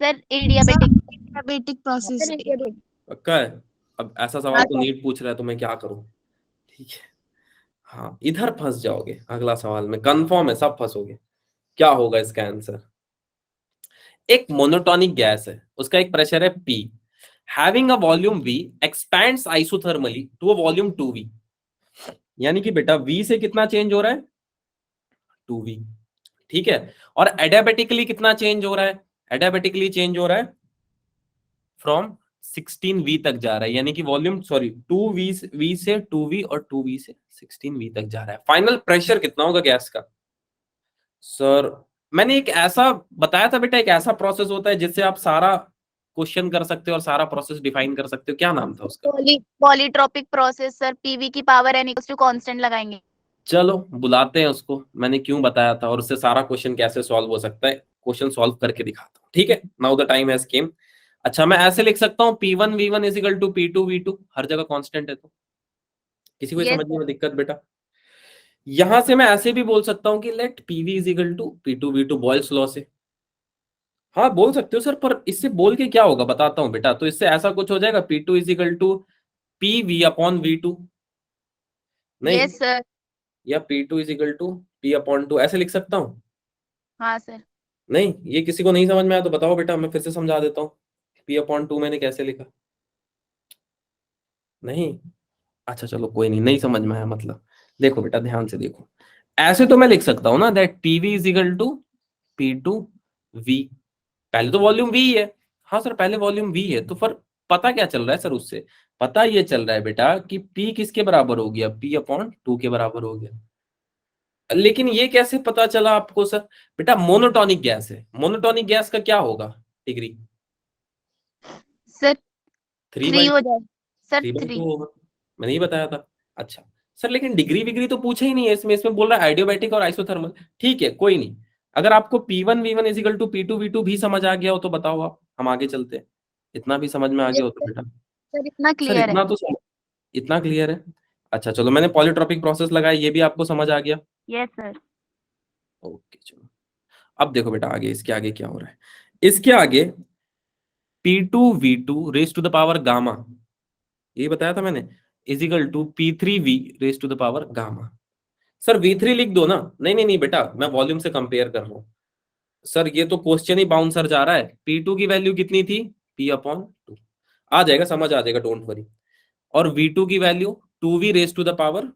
Sir adiabatic. Adiabatic process. Sir adiabatic. पक्का है? अब ऐसा सवाल तो नीट पूछ रहा है तो मैं क्या करूं? ठीक है, हाँ इधर फंस जाओगे, अगला सवाल में कंफर्म है सब फंसोगे। क्या होगा इसका आंसर? एक मोनोटोनिक गैस है, उसका एक प्रेशर है P, having a volume V, expands isothermally to a volume 2V। यानी कि बेटा V से कितना चेंज हो रहा है? 2V। ठीक है, और एडियाबेटिकली कितना चेंज हो रहा है? एडियाबेटिकली चेंज हो रहा है फ्रॉम 16V तक जा रहा है, यानी कि वॉल्यूम सॉरी 2V V से 2V और 2V से 16V तक जा रहा है। फाइनल प्रेशर कितना होगा गैस का? सर मैंने एक ऐसा बताया था बेटा, एक ऐसा प्रोसेस होता है जिससे आप सारा क्वेश्चन कर सकते हो और सारा प्रोसेस डिफाइन कर सकते हो, क्या नाम था उसका? पॉलीट्रोपिक प्रोसेस सर, पीवी की power n equals to constant लगाएंगे। चलो बुलाते हैं उसको, मैंने क्यों बताया था और उससे सारा क्वेश्चन कैसे सॉल्व हो सकता है, क्वेश्चन सॉल्व करके दिखाता हूँ। ठीक है, नाउ द टाइम हैज केम। अच्छा मैं ऐसे लिख सकता हूँ P1 V1 is equal to P2 V2, हर जगह कांस्टेंट है तो किसी को यस समझने में दिक्कत बेटा? यहां से मैं ऐसे भी बोल सकता हूँ कि let PV is equal to P2 V2 Boyle's law से। हाँ बोल सकते हो सर, पर इससे बोल के क्या होगा बताता हूँ बेटा। तो इससे ऐसा कुछ हो जाएगा, P2 is equal to PV upon V2, नहीं? Yes sir. या P2 is equal to P upon 2 ऐसे लिख सकता हूँ? हाँ सर। नहीं, ये किसी को नहीं समझ में आया तो बताओ बेटा, मैं फिर से समझा देता हूँ। P अपॉन 2 मैंने कैसे लिखा? नहीं? अच्छा चलो कोई नहीं, नहीं समझ में आया मतलब। देखो बेटा ध्यान से देखो, ऐसे तो मैं लिख सकता हूँ ना, that PV is equal to P2V। पहले तो वॉल्यूम V है। हाँ सर पहले वॉल्यूम V है, तो फिर पता क्या चल रहा है सर उससे? पता ये चल रहा है बेटा कि P किसके बराबर हो गया? P अपॉन 2 के बराबर हो गया। लेकिन ये कैसे पता चला आपको सर? बेटा मोनोटोनिक गैस है, मोनोटोनिक गैस का क्या होगा डिग्री? सर 3 3 बाई हो जाए सर, 3 बाई 2 3। होगा, मैंने ही बताया था। अच्छा सर लेकिन डिग्री विग्री तो पूछा ही नहीं है इसमें बोल रहा है आइडियोबैटिक और आइसोथर्मल। ठीक है कोई नहीं, अगर आपको P1 V1 is equal to P2 V2 भी समझ आ गया हो तो बताओ आप, हम आगे चलते हैं। इतना भी समझ में आ गया हो तो बेटा। सर इतना सर क्लियर है। इतना क्लियर है। अच्छा चलो, मैंने पॉलीट्रॉपिक प्रोसेस लगाया, ये भी आपको समझ आ गया। Yes sir. ओके चलो, अब देखो बेटा आगे, इसके आगे क्या हो रहा है। इसके आगे P2 V2 raise to the power gamma, ये बताया था मैंने, is equal to P3 V raise to the power gamma. Sir V3 लिख दो ना। नहीं नहीं नहीं बेटा, मैं वॉल्यूम से कंपेयर कर रहा हूं। सर ये तो क्वेश्चन ही बाउंसर जा रहा है। P2 की वैल्यू कितनी थी, P/2, आ जाएगा, समझ आ जाएगा, डोंट वरी। और V2 की value 2V raise to the power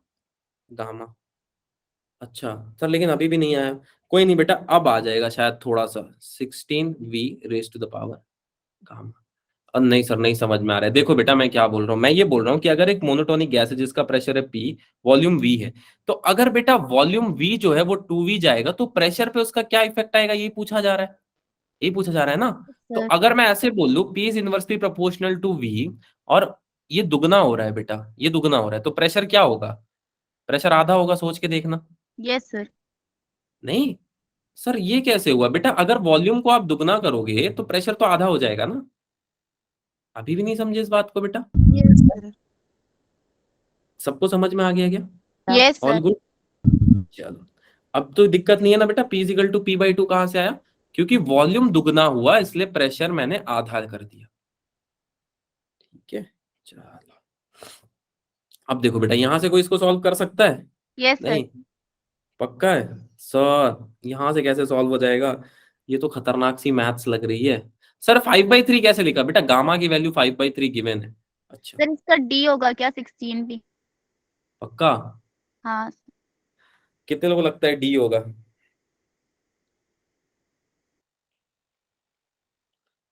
gamma. अच्छा सर लेकिन अभी भी नहीं आया। कोई नहीं बेटा, अब आ जाएगा शायद थोड़ा सा, 16V raise to the power gamma. नहीं सर नहीं समझ में आ रहा है। देखो बेटा मैं क्या बोल रहा हूँ, मैं ये बोल रहा हूँ कि अगर एक मोनोटोनिक गैस है जिसका प्रेशर है P, वॉल्यूम V है, तो अगर बेटा वॉल्यूम V जो है वो 2V जाएगा तो प्रेशर पे उसका क्या इफेक्ट आएगा, यही पूछा जा रहा है, यही पूछा जा रहा है ना। तो सर अगर मैं ऐसे बोल लूं P is inversely proportional to V, और ये दुगना हो रहा है बेटा, ये दुगना हो रहा है, तो प्रेशर क्या होगा, प्रेशर आधा होगा, सोच के देखना। Yes sir. नहीं सर ये कैसे हुआ बेटा, अगर वॉल्यूम को आप दुगना करोगे तो प्रेशर तो आधा हो जाएगा ना। अभी भी नहीं समझे इस बात को बेटा, यस सर। सबको समझ में आ गया क्या, यस ऑल सर। गुड। चलो अब तो दिक्कत नहीं है ना बेटा, P इजिकल टू P/2 कहां से आया, क्योंकि वॉल्यूम दुगना हुआ इसलिए प्रेशर मैंने आधा कर दिया। ठीक है चलो, अब देखो बेटा यहां से कोई इसको सॉल्व कर सकता है, यस सर। नहीं पक्का है सर, यहां से कैसे सॉल्व हो जाएगा, ये तो खतरनाक सी मैथ्स लग रही है। सर 5/3 कैसे लिखा बेटा, गामा की वैल्यू 5/3 गिवन है। अच्छा सर इसका डी होगा क्या, 16 भी? पक्का, हाँ। कितने लोगों को लगता है डी होगा।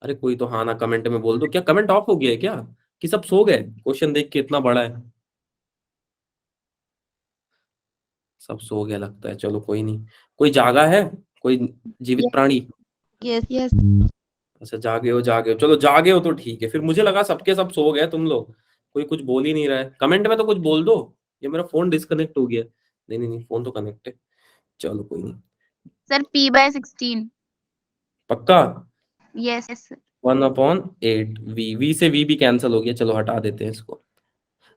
अरे कोई तो हाँ ना कमेंट में बोल दो, क्या कमेंट ऑफ हो गया है क्या, कि सब सो गए क्वेश्चन देख के इतना बड़ा है। सब सो गया लगता है, चलो कोई नहीं। कोई जागा है, कोई जीवित प्राणी। Yes yes. अच्छा जागे हो, जागे हो, चलो जागे हो तो ठीक है, फिर मुझे लगा सबके सब सो गए तुम लोग, कोई कुछ बोल ही नहीं रहा है, कमेंट में तो कुछ बोल दो। ये मेरा फोन डिस्कनेक्ट हो गया। नहीं नहीं नहीं, फोन तो कनेक्ट है, चलो कोई नहीं। Sir P/16। पक्का, यस यस सर। 1/8 V से V भी कैंसिल हो गया, चलो हटा देते हैं इसको।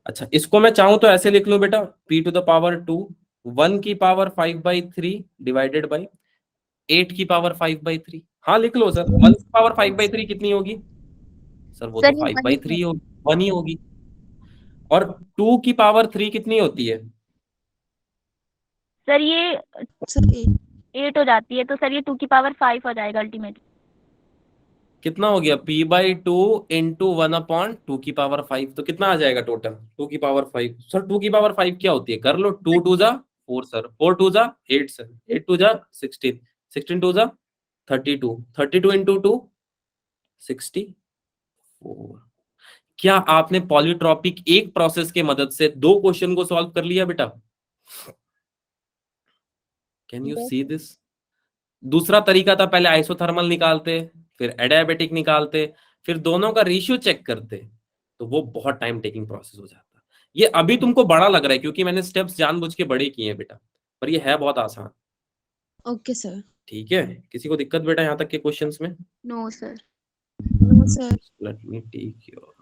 अच्छा इसको मैं चाहूं तो ऐसे लिख लूं बेटा, P⁻², 1 की पावर 5/3 डिवाइडेड बाई 8 की पावर 5/3। हाँ लिख लो सर, 1 की पावर 5/3 कितनी होगी, सर वो तो सर ये 5/3 होगी, 1 ही होगी। और 2 की पावर 3 कितनी होती है, सर ये सर 8 हो जाती है, तो सर ये 2⁵ हो जाएगा अल्टीमेट। कितना हो गया, P/2 इंटू 1/2⁵ तो कितना आ जाएगा टोटल, 2⁵. सर 2⁵ क्या होती है, कर लो, 2 2 जा 4 सर, 4 2 जा 8 सर, 8 2 जा 16, 16 2 जा 32, 32 इंटू 2 64। क्या आपने पॉलीट्रॉपिक एक प्रोसेस के मदद से 2 क्वेश्चन को सॉल्व कर लिया बेटा, कैन यू सी दिस। दूसरा तरीका था, पहले आइसोथर्मल निकालते, फिर एडियाबेटिक निकालते, फिर दोनों का रेशियो चेक करते, तो वो बहुत टाइम टेकिंग प्रोसेस हो जाता। ये अभी तुमको बड़ा लग रहा है क्योंकि मैंने स्टेप्स जानबूझ के बड़े किए हैं बेटा, पर ये है बहुत आसान। Okay sir. ठीक है, किसी को दिक्कत बेटा यहाँ तक के क्वेश्चंस में। No sir. No sir. Let me take your